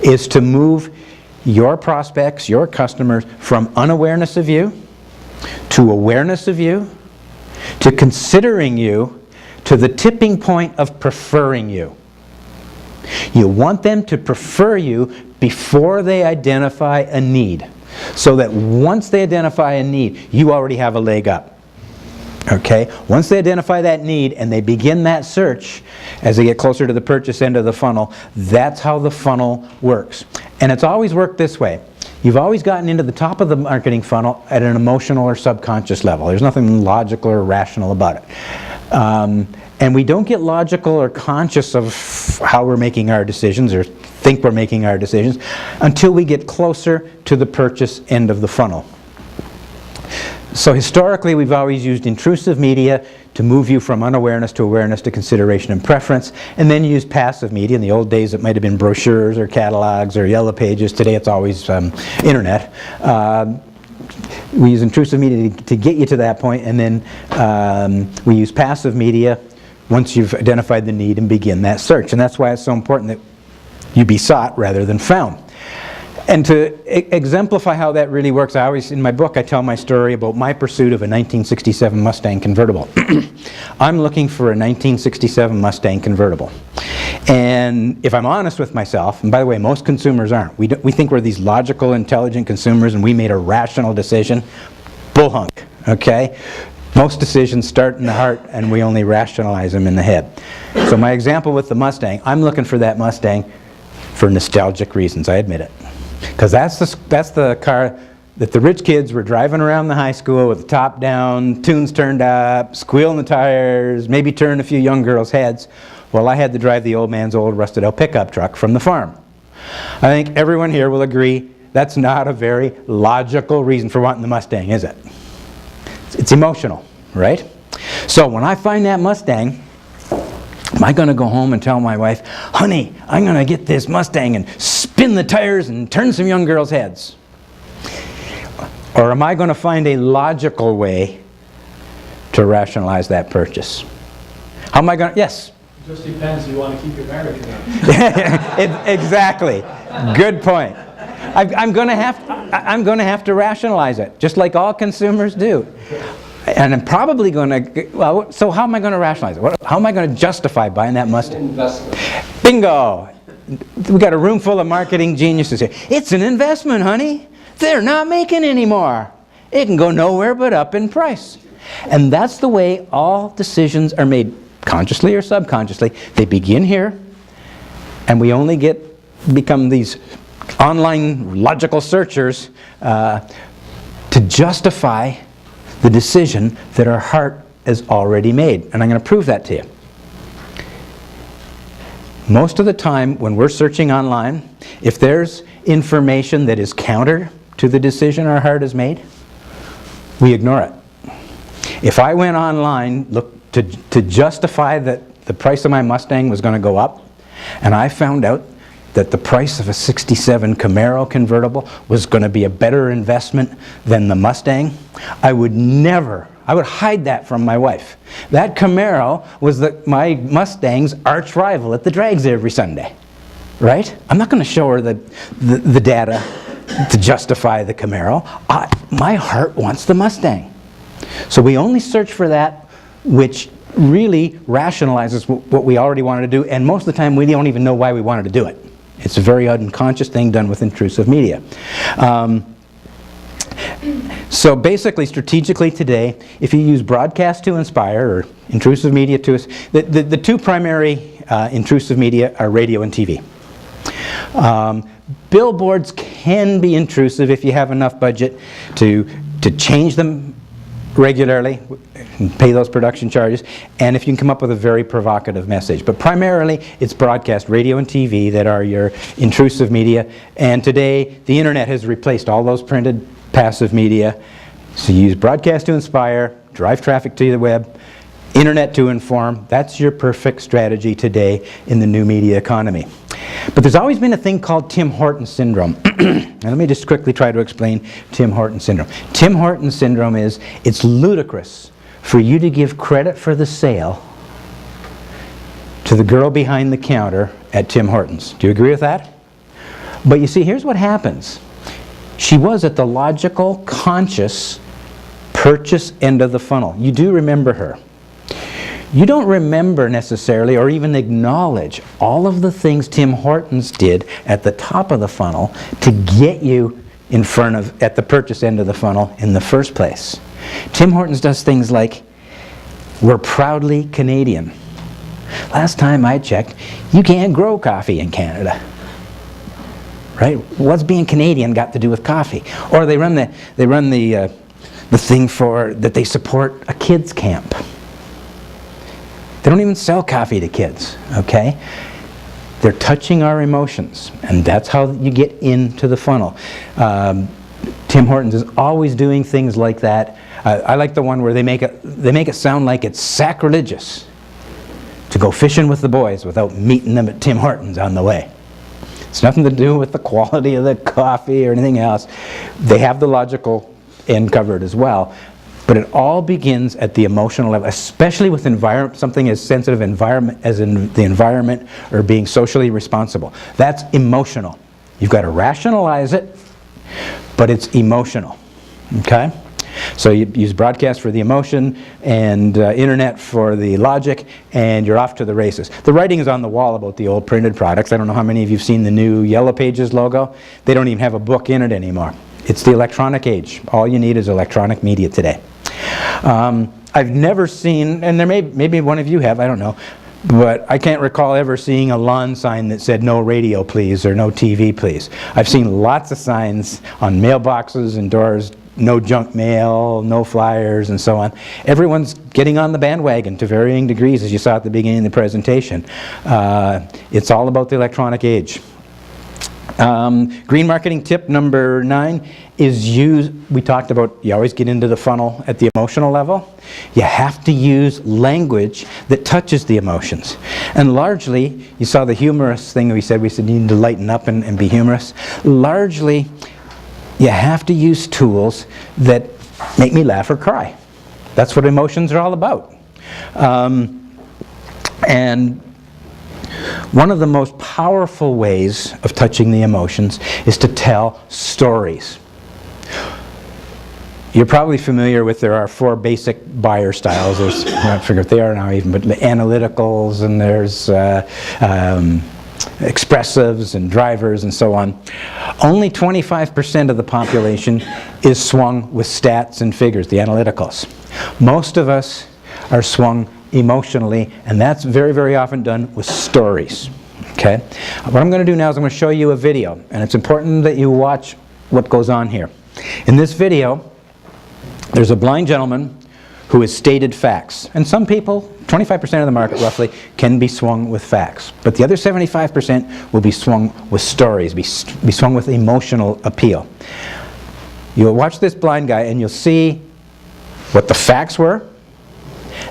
is to move your prospects, your customers, from unawareness of you to awareness of you to considering you to the tipping point of preferring you. You want them to prefer you before they identify a need, so that once they identify a need, you already have a leg up. Okay? Once they identify that need and they begin that search, as they get closer to the purchase end of the funnel, that's how the funnel works. And it's always worked this way. You've always gotten into the top of the marketing funnel at an emotional or subconscious level. There's nothing logical or rational about it. And we don't get logical or conscious of how we're making our decisions or think we're making our decisions until we get closer to the purchase end of the funnel. So historically, we've always used intrusive media to move you from unawareness to awareness to consideration and preference, and then use passive media. In the old days, it might have been brochures or catalogs or yellow pages. Today, it's always internet. We use intrusive media to get you to that point, and then we use passive media once you've identified the need and begin that search. And that's why it's so important that you be sought rather than found. And to exemplify how that really works, I always, in my book, I tell my story about my pursuit of a 1967 Mustang convertible. I'm looking for a 1967 Mustang convertible. And if I'm honest with myself, and by the way, most consumers aren't. We think we're these logical, intelligent consumers and we made a rational decision. Bull hunk, okay? Most decisions start in the heart and we only rationalize them in the head. So my example with the Mustang, I'm looking for that Mustang for nostalgic reasons, I admit it. Because that's the car that the rich kids were driving around the high school with the top down, tunes turned up, squealing the tires, maybe turning a few young girls' heads. Well, I had to drive the old man's old rusted out pickup truck from the farm. I think everyone here will agree that's not a very logical reason for wanting the Mustang, is it? It's emotional, right? So when I find that Mustang, am I going to go home and tell my wife, honey, I'm going to get this Mustang and spin the tires and turn some young girls' heads? Or am I going to find a logical way to rationalize that purchase? How am I going to, yes? It just depends. You want to keep your marriage together. Exactly. Good point. I'm going to have to rationalize it, just like all consumers do. And I'm probably going to, well, so how am I going to rationalize it? How am I going to justify buying that Mustang? Investment. Bingo! We got a room full of marketing geniuses here. It's an investment, honey. They're not making any more. It can go nowhere but up in price. And that's the way all decisions are made, consciously or subconsciously. They begin here, and we only become these online logical searchers to justify the decision that our heart has already made. And I'm going to prove that to you. Most of the time when we're searching online, if there's information that is counter to the decision our heart has made, we ignore it. If I went online to justify that the price of my Mustang was going to go up, and I found out that the price of a 67 Camaro convertible was going to be a better investment than the Mustang, I would hide that from my wife. That Camaro was my Mustang's arch rival at the drags every Sunday, right? I'm not going to show her the data to justify the Camaro. My heart wants the Mustang. So we only search for that which really rationalizes what we already wanted to do, and most of the time we don't even know why we wanted to do it. It's a very unconscious thing done with intrusive media. So basically, strategically today, if you use broadcast to inspire or intrusive media to... The two primary intrusive media are radio and TV. Billboards can be intrusive if you have enough budget to to change them regularly and pay those production charges, and if you can come up with a very provocative message. But primarily, it's broadcast radio and TV that are your intrusive media, and today the internet has replaced all those printed passive media. So you use broadcast to inspire, drive traffic to the web, internet to inform. That's your perfect strategy today in the new media economy. But there's always been a thing called Tim Hortons syndrome. And let me just quickly try to explain Tim Hortons syndrome. Tim Hortons syndrome is, it's ludicrous for you to give credit for the sale to the girl behind the counter at Tim Hortons. Do you agree with that? But you see, here's what happens. She was at the logical, conscious purchase end of the funnel. You do remember her. You don't remember necessarily or even acknowledge all of the things Tim Hortons did at the top of the funnel to get you in front of, at the purchase end of the funnel in the first place. Tim Hortons does things like, we're proudly Canadian. Last time I checked, you can't grow coffee in Canada. Right? What's being Canadian got to do with coffee? Or they run the thing for that they support a kids camp. They don't even sell coffee to kids, okay? They're touching our emotions, and that's how you get into the funnel. Tim Hortons is always doing things like that. I like the one where they make it sound like it's sacrilegious to go fishing with the boys without meeting them at Tim Hortons on the way. It's nothing to do with the quality of the coffee or anything else. They have the logical end covered as well. But it all begins at the emotional level, especially with something as sensitive environment as in the environment or being socially responsible. That's emotional. You've got to rationalize it, but it's emotional. Okay? So you use broadcast for the emotion and internet for the logic, and you're off to the races. The writing is on the wall about the old printed products. I don't know how many of you have seen the new Yellow Pages logo. They don't even have a book in it anymore. It's the electronic age. All you need is electronic media today. I've never seen, and there maybe one of you have, I don't know, but I can't recall ever seeing a lawn sign that said no radio please or no TV please. I've seen lots of signs on mailboxes and doors, no junk mail, no flyers, and so on. Everyone's getting on the bandwagon to varying degrees, as you saw at the beginning of the presentation. It's all about the electronic age. Green marketing tip number 9 is we talked about, you always get into the funnel at the emotional level. You have to use language that touches the emotions. And largely, you saw the humorous thing we said you need to lighten up and be humorous. Largely, you have to use tools that make me laugh or cry. That's what emotions are all about. And one of the most powerful ways of touching the emotions is to tell stories. You're probably familiar with, there are 4 basic buyer styles. There's, I don't forget what they are now even, but the analyticals, and there's expressives and drivers and so on. Only 25% of the population is swung with stats and figures, the analyticals. Most of us are swung emotionally, and that's very, very often done with stories. Okay? What I'm going to do now is I'm going to show you a video, and it's important that you watch what goes on here. In this video, there's a blind gentleman who has stated facts. And some people, 25% of the market roughly, can be swung with facts. But the other 75% will be swung with stories, be swung with emotional appeal. You'll watch this blind guy and you'll see what the facts were,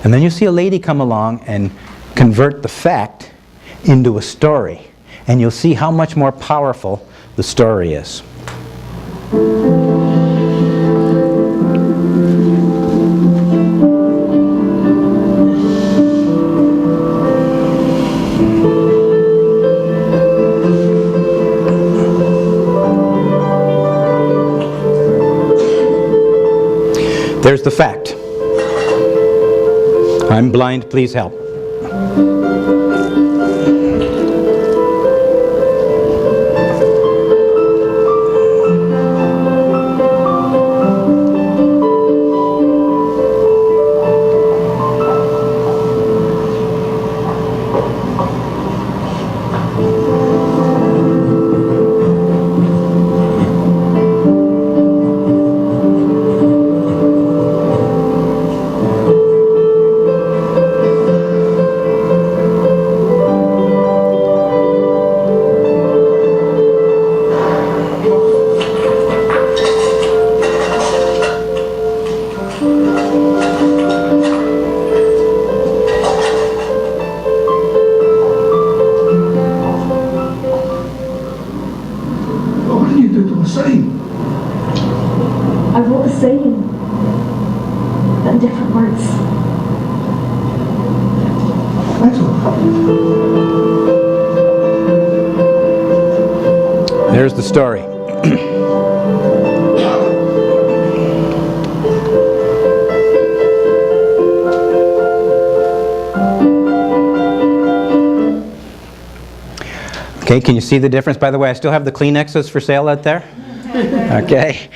and then you'll see a lady come along and convert the fact into a story. And you'll see how much more powerful the story is. There's the fact. I'm blind, please help. saying? I wrote the saying, but in different words. There's the story. Okay, can you see the difference? By the way, I still have the Kleenexes for sale out there. Okay.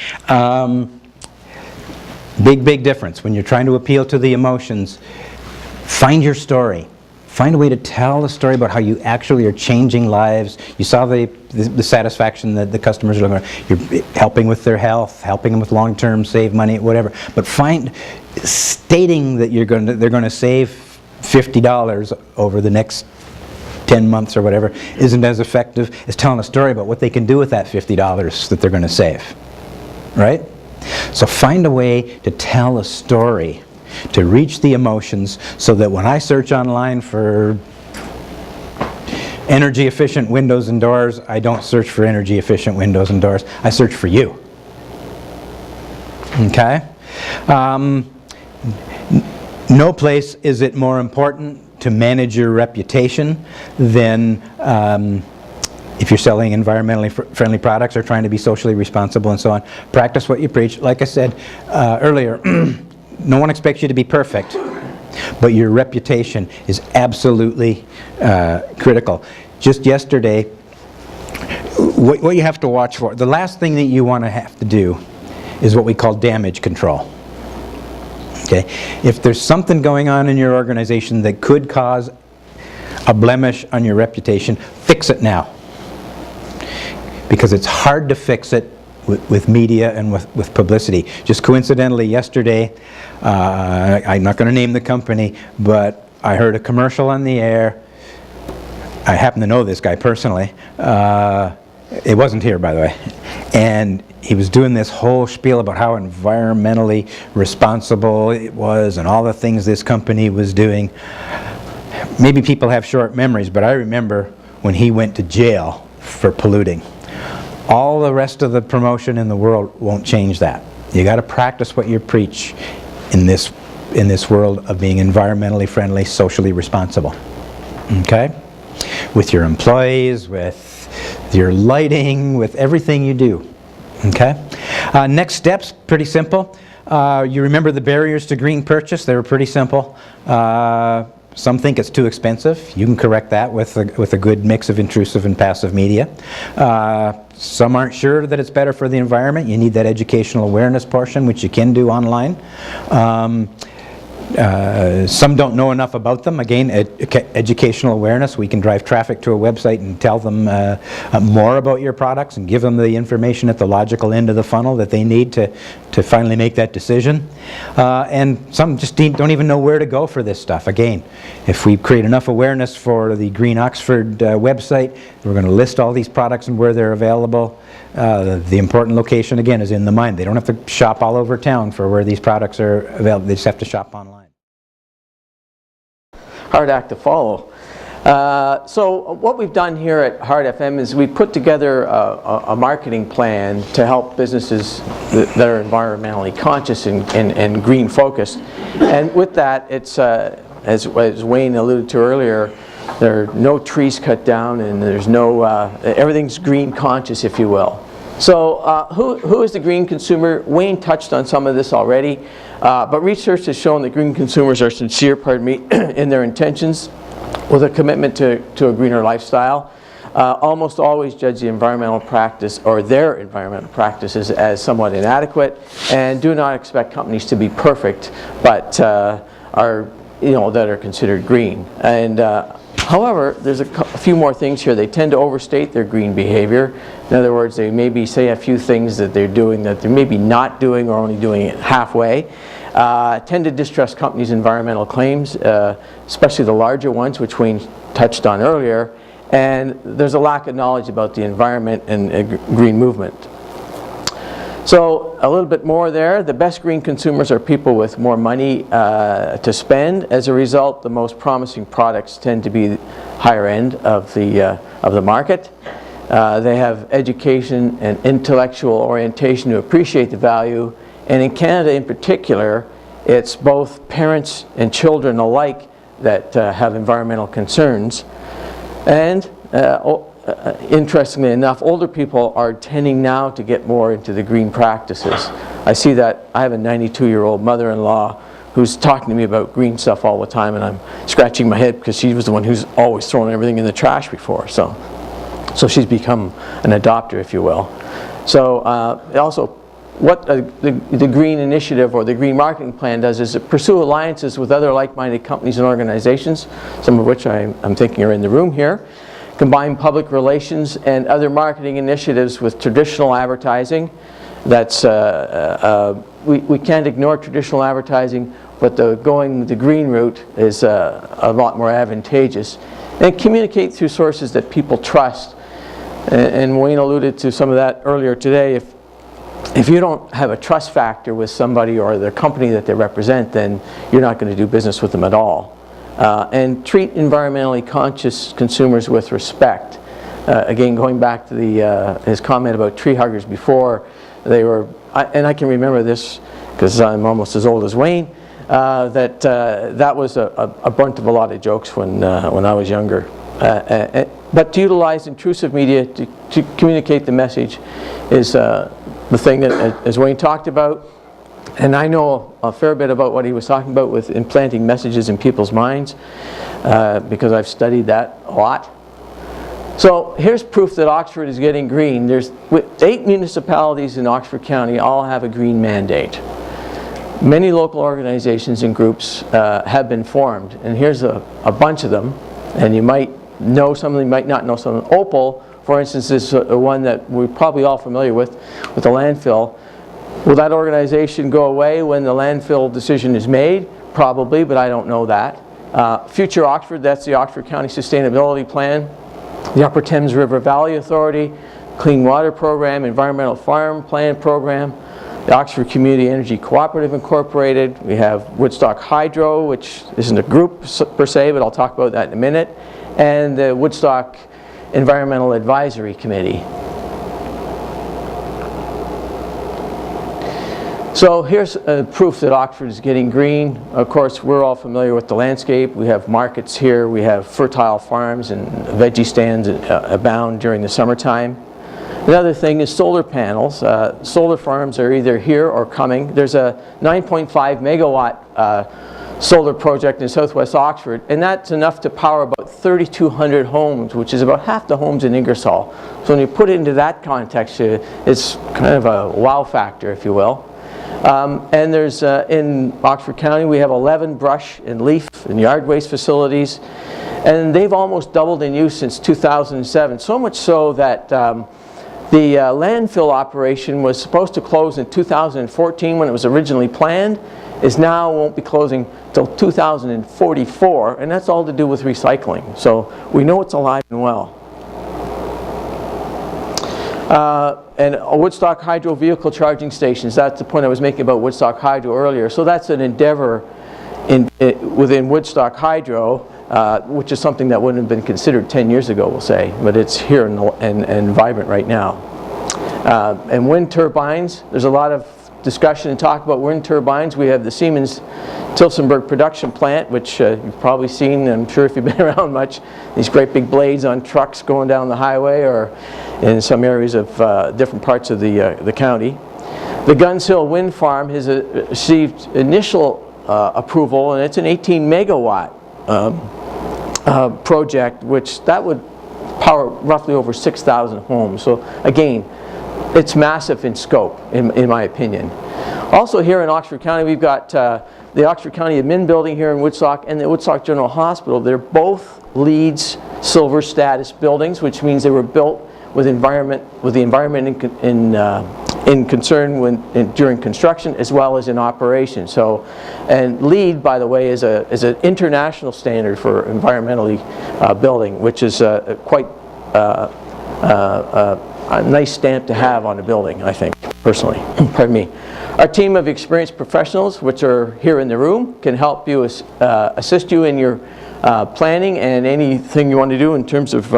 Big difference. When you're trying to appeal to the emotions, find your story. Find a way to tell a story about how you actually are changing lives. You saw the satisfaction that the customers are looking for. You're helping with their health, helping them with long-term, save money, whatever. But stating that they're going to save $50 over the next 10 months or whatever isn't as effective as telling a story about what they can do with that $50 that they're going to save. Right? So find a way to tell a story to reach the emotions so that when I search online for energy efficient windows and doors, I don't search for energy efficient windows and doors. I search for you. Okay? No place is it more important to manage your reputation than if you're selling environmentally friendly products or trying to be socially responsible and so on. Practice what you preach. Like I said earlier, no one expects you to be perfect, but your reputation is absolutely critical. Just yesterday, what you have to watch for, the last thing that you want to have to do is what we call damage control. Okay? If there's something going on in your organization that could cause a blemish on your reputation, fix it now. Because it's hard to fix it with media and with publicity. Just coincidentally, yesterday, I'm not going to name the company, but I heard a commercial on the air. I happen to know this guy personally. It wasn't here, by the way. And he was doing this whole spiel about how environmentally responsible it was and all the things this company was doing. Maybe people have short memories, but I remember when he went to jail for polluting. All the rest of the promotion in the world won't change that. You got to practice what you preach in this world of being environmentally friendly, socially responsible. Okay? With your employees, with your lighting, with everything you do. Okay? Next steps, pretty simple. You remember the barriers to green purchase? They were pretty simple. Some think it's too expensive. You can correct that with a good mix of intrusive and passive media. Some aren't sure that it's better for the environment. You need that educational awareness portion, which you can do online. Some don't know enough about them. Again, educational awareness. We can drive traffic to a website and tell them more about your products and give them the information at the logical end of the funnel that they need to finally make that decision. And some just don't even know where to go for this stuff. Again, if we create enough awareness for the Green Oxford website, we're going to list all these products and where they're available. The important location, again, is in the mind. They don't have to shop all over town for where these products are available. They just have to shop online. Hard act to follow. So what we've done here at Hard FM is we put together a marketing plan to help businesses that are environmentally conscious and green focused. And with that, it's as Wayne alluded to earlier, there are no trees cut down and there's no everything's green conscious, if you will. So who is the green consumer? Wayne touched on some of this already, but research has shown that green consumers are sincere, in their intentions with a commitment to a greener lifestyle. Almost always judge the environmental practice or their environmental practices as somewhat inadequate, and do not expect companies to be perfect, but that are considered green. And however, there's a few more things here. They tend to overstate their green behavior. In other words, they maybe say a few things that they're doing that they're maybe not doing or only doing it halfway. Tend to distrust companies' environmental claims, especially the larger ones, which Wayne touched on earlier. And there's a lack of knowledge about the environment and green movement. So a little bit more there. The best green consumers are people with more money to spend. As a result, the most promising products tend to be higher end of the market. They have education and intellectual orientation to appreciate the value. And in Canada in particular, it's both parents and children alike that have environmental concerns. And interestingly enough, older people are tending now to get more into the green practices. I see that. I have a 92-year-old mother-in-law who's talking to me about green stuff all the time, and I'm scratching my head because she was the one who's always thrown everything in the trash before. So she's become an adopter, if you will. So also, what the Green Initiative or the Green Marketing Plan does is it pursue alliances with other like-minded companies and organizations, some of which I'm thinking are in the room here, combine public relations and other marketing initiatives with traditional advertising. That's we can't ignore traditional advertising, but going the green route is a lot more advantageous. And communicate through sources that people trust. And Wayne alluded to some of that earlier today. If you don't have a trust factor with somebody or the company that they represent, then you're not going to do business with them at all. And treat environmentally conscious consumers with respect. Again, going back to his comment about tree huggers before, they were, and I can remember this because I'm almost as old as Wayne, that was a brunt of a lot of jokes when I was younger. But to utilize intrusive media to communicate the message is the thing that, as Wayne talked about, and I know a fair bit about what he was talking about with implanting messages in people's minds, because I've studied that a lot. So here's proof that Oxford is getting green. There's 8 municipalities in Oxford County all have a green mandate. Many local organizations and groups have been formed, and here's a bunch of them, and you might know some of them, you might not know some of them. Opal, for instance, is one that we're probably all familiar with the landfill. Will that organization go away when the landfill decision is made? Probably, but I don't know that. Future Oxford, that's the Oxford County Sustainability Plan. The Upper Thames River Valley Authority, Clean Water Program, Environmental Farm Plan Program, the Oxford Community Energy Cooperative Incorporated. We have Woodstock Hydro, which isn't a group per se, but I'll talk about that in a minute, and the Woodstock Environmental Advisory Committee. So here's proof that Oxford is getting green. Of course, we're all familiar with the landscape. We have markets here, we have fertile farms, and veggie stands abound during the summertime. Another thing is solar panels. Solar farms are either here or coming. There's a 9.5 megawatt solar project in southwest Oxford, and that's enough to power about 3,200 homes, which is about half the homes in Ingersoll. So when you put it into that context, it's kind of a wow factor, if you will. And there's, in Oxford County, we have 11 brush and leaf and yard waste facilities, and they've almost doubled in use since 2007, so much so that the landfill operation was supposed to close in 2014 when it was originally planned, is now won't be closing until 2044, and that's all to do with recycling. So we know it's alive and well. And Woodstock Hydro vehicle charging stations, that's the point I was making about Woodstock Hydro earlier. So that's an endeavor within Woodstock Hydro, which is something that wouldn't have been considered 10 years ago, we'll say, but it's here and vibrant right now. And wind turbines, there's a lot of discussion and talk about wind turbines. We have the Siemens Tilsonburg production plant, which you've probably seen, I'm sure if you've been around much, these great big blades on trucks going down the highway or in some areas of different parts of the county. The Guns Hill Wind Farm has received initial approval, and it's an 18 megawatt project, which that would power roughly over 6,000 homes. So again, it's massive in scope, in my opinion. Also here in Oxford County, we've got the Oxford County Admin Building here in Woodstock and the Woodstock General Hospital. They're both LEED Silver status buildings, which means they were built with the environment in concern during construction as well as in operation. So, and LEED, by the way, is an international standard for environmentally building, which is quite a nice stamp to have on a building, I think, personally. Pardon me. Our team of experienced professionals, which are here in the room, can help you assist you in your planning and anything you want to do in terms of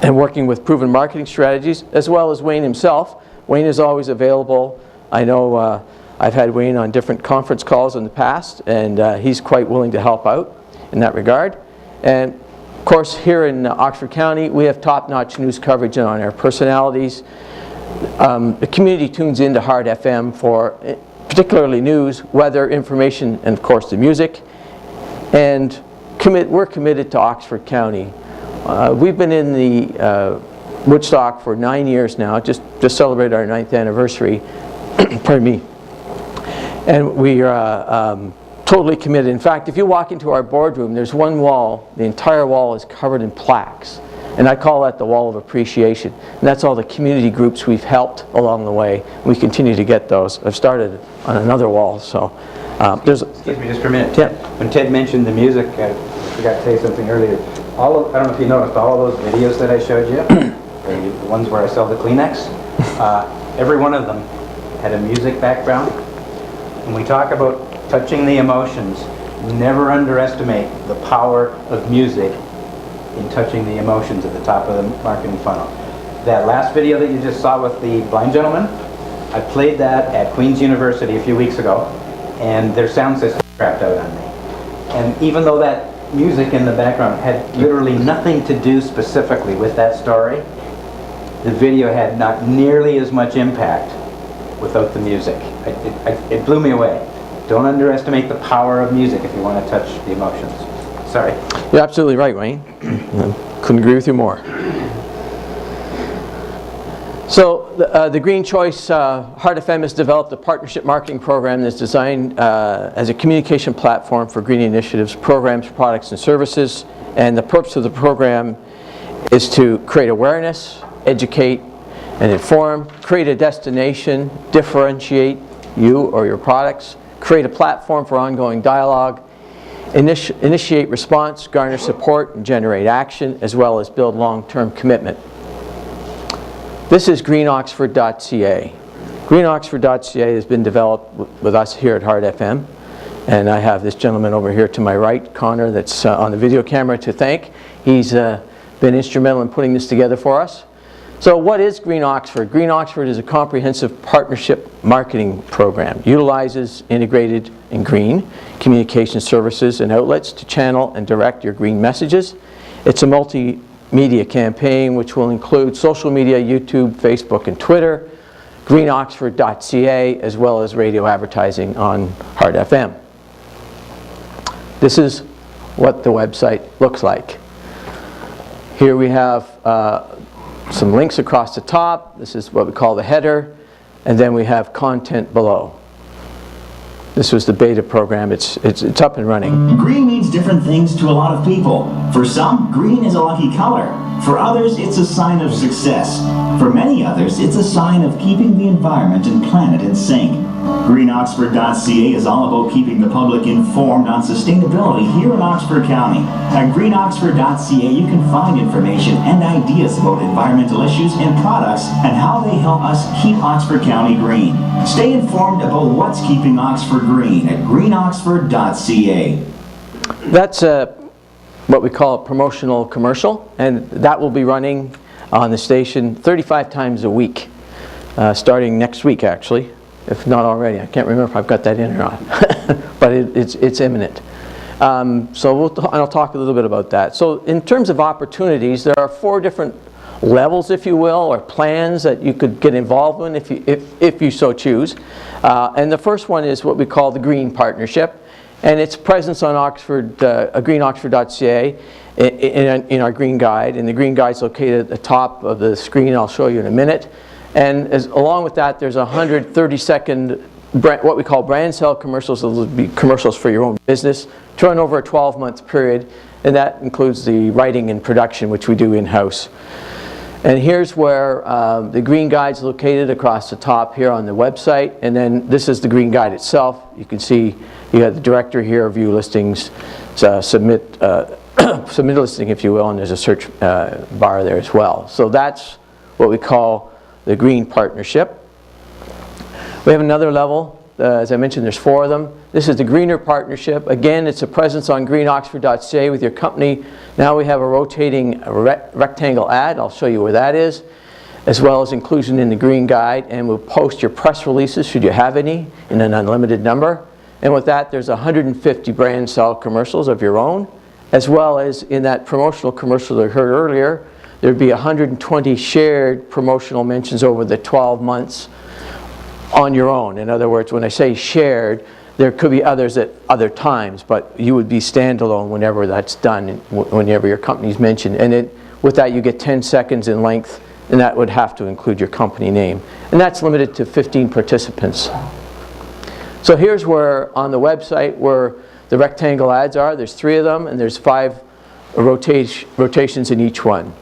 and working with proven marketing strategies, as well as Wayne himself. Wayne is always available. I know I've had Wayne on different conference calls in the past, and he's quite willing to help out in that regard. And of course, here in Oxford County, we have top-notch news coverage on our personalities. The community tunes into Hard FM for particularly news, weather, information, and of course the music. And we're committed to Oxford County. We've been in the Woodstock for 9 years now, just celebrated our 9th anniversary, pardon me. And we are totally committed. In fact, if you walk into our boardroom, there's one wall, the entire wall is covered in plaques. And I call that the wall of appreciation. And that's all the community groups we've helped along the way. We continue to get those. I've started on another wall, so there's... Excuse me just for a minute. Yeah. When Ted mentioned the music, I forgot to say something earlier. I don't know if you noticed all of those videos that I showed you, the ones where I sell the Kleenex, every one of them had a music background. When we talk about touching the emotions, never underestimate the power of music in touching the emotions at the top of the marketing funnel. That last video that you just saw with the blind gentleman, I played that at Queen's University a few weeks ago, and their sound system crapped out on me. And even though that music in the background had literally nothing to do specifically with that story, the video had not nearly as much impact without the music. It blew me away. Don't underestimate the power of music if you want to touch the emotions. Sorry. You're absolutely right, Wayne. Couldn't agree with you more. So the Green Choice Hard FM has developed a partnership marketing program that's designed as a communication platform for green initiatives, programs, products, and services. And the purpose of the program is to create awareness, educate, and inform, create a destination, differentiate you or your products, create a platform for ongoing dialogue, initiate response, garner support, and generate action, as well as build long-term commitment. This is greenoxford.ca. Greenoxford.ca has been developed with us here at Hard FM, and I have this gentleman over here to my right, Connor, that's on the video camera to thank. He's been instrumental in putting this together for us. So what is Green Oxford? Green Oxford is a comprehensive partnership marketing program. Utilizes integrated and green communication services and outlets to channel and direct your green messages. It's a multimedia campaign which will include social media, YouTube, Facebook, and Twitter, greenoxford.ca, as well as radio advertising on Hard FM. This is what the website looks like. Here we have some links across the top. This is what we call the header, and then we have content below. This was the beta program. It's up and running. Green means different things to a lot of people. For some, green is a lucky color. For others, it's a sign of success. For many others, it's a sign of keeping the environment and planet in sync. GreenOxford.ca is all about keeping the public informed on sustainability here in Oxford County. At GreenOxford.ca, you can find information and ideas about environmental issues and products and how they help us keep Oxford County green. Stay informed about what's keeping Oxford green at GreenOxford.ca. That's what we call a promotional commercial, and that will be running on the station 35 times a week, starting next week actually. If not already. I can't remember if I've got that in or not, but it's imminent. So I'll talk a little bit about that. So in terms of opportunities, there are 4 different levels, if you will, or plans that you could get involved in if you so choose. And the first one is what we call the Green Partnership, and its presence on greenoxford.ca in our Green Guide. And the Green Guide is located at the top of the screen. I'll show you in a minute. And along with that, there's 130-second what we call brand sale commercials. Those will be commercials for your own business to run over a 12-month period, and that includes the writing and production, which we do in-house. And here's where the Green Guide's located across the top here on the website, and then this is the Green Guide itself. You can see you have the directory here, view listings, submit listing, if you will, and there's a search bar there as well. So that's what we call the Green Partnership. We have another level As I mentioned, there's 4 of them. This is the Greener Partnership. Again, it's a presence on greenoxford.ca with your company. Now we have a rotating rectangle ad. I'll show you where that is, as well as inclusion in the Green Guide, and we'll post your press releases, should you have any, in an unlimited number. And with that, there's 150 brand style commercials of your own, as well as in that promotional commercial that I heard earlier, there'd be 120 shared promotional mentions over the 12 months on your own. In other words, when I say shared, there could be others at other times, but you would be standalone whenever that's done, whenever your company's mentioned. And with that, you get 10 seconds in length, and that would have to include your company name. And that's limited to 15 participants. So here's where, on the website, where the rectangle ads are. There's 3 of them, and there's 5 rotations in each one.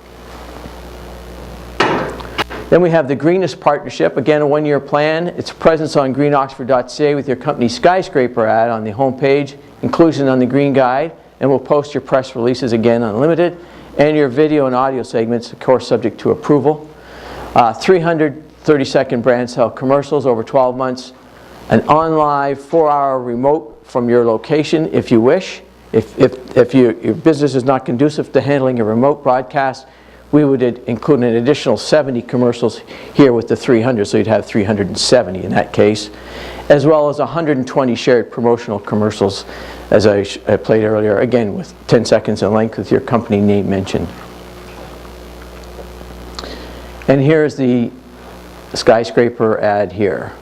Then we have the Greenest Partnership, again a 1-year plan. It's presence on greenoxford.ca with your company skyscraper ad on the home page, inclusion on the Green Guide, and we'll post your press releases, again unlimited, and your video and audio segments, of course subject to approval. 300 30-second brand style commercials over 12 months, an on-live 4-hour remote from your location if you wish. If your business is not conducive to handling a remote broadcast, we would include an additional 70 commercials here with the 300, so you'd have 370 in that case, as well as 120 shared promotional commercials, as I played earlier, again with 10 seconds in length with your company name mentioned. And here's the skyscraper ad here.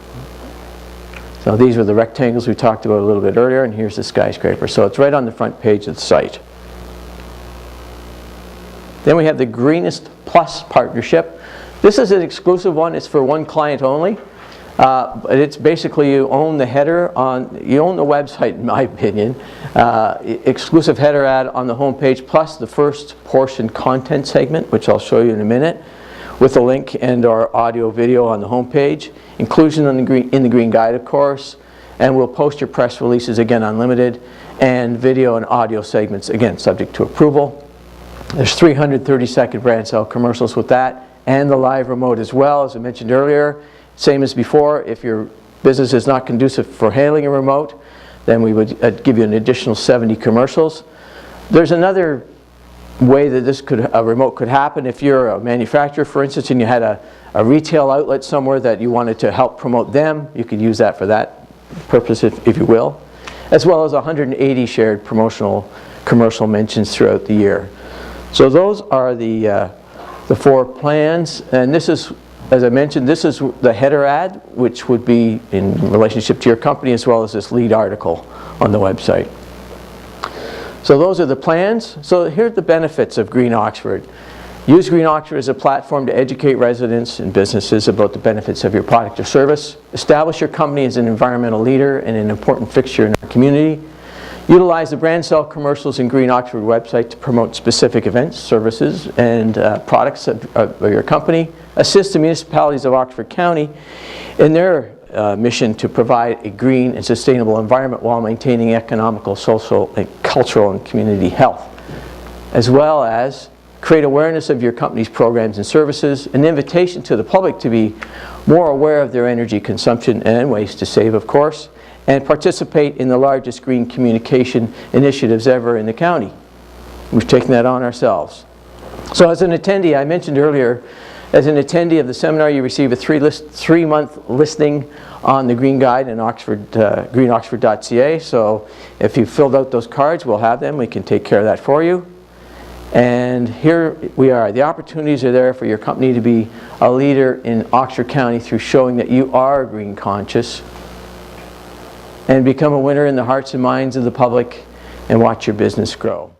So these were the rectangles we talked about a little bit earlier, and here's the skyscraper. So it's right on the front page of the site. Then we have the Greenest Plus Partnership. This is an exclusive one. It's for one client only. But it's basically you own the header you own the website, in my opinion. Exclusive header ad on the home page, plus the first portion content segment, which I'll show you in a minute, with a link and our audio video on the home page. Inclusion in the Green Guide, of course. And we'll post your press releases, again unlimited, and video and audio segments, again subject to approval. There's 330-second brand style commercials with that, and the live remote as well, as I mentioned earlier. Same as before, if your business is not conducive for handling a remote, then we would give you an additional 70 commercials. There's another way that a remote could happen. If you're a manufacturer, for instance, and you had a retail outlet somewhere that you wanted to help promote them, you could use that for that purpose, if you will, as well as 180 shared promotional commercial mentions throughout the year. So those are the 4 plans, and this is, as I mentioned, this is the header ad, which would be in relationship to your company, as well as this lead article on the website. So those are the plans. So here are the benefits of Green Oxford. Use Green Oxford as a platform to educate residents and businesses about the benefits of your product or service. Establish your company as an environmental leader and an important fixture in our community. Utilize the brand style commercials in Green Oxford website to promote specific events, services, and products of your company. Assist the municipalities of Oxford County in their mission to provide a green and sustainable environment while maintaining economical, social, and cultural and community health, as well as create awareness of your company's programs and services, an invitation to the public to be more aware of their energy consumption and ways to save, of course, and participate in the largest green communication initiatives ever in the county. We've taken that on ourselves. So as an attendee, I mentioned earlier, as an attendee of the seminar, you receive a 3-month listing on the Green Guide in greenoxford.ca. So if you filled out those cards, we'll have them. We can take care of that for you. And here we are. The opportunities are there for your company to be a leader in Oxford County through showing that you are green conscious, and become a winner in the hearts and minds of the public, and watch your business grow.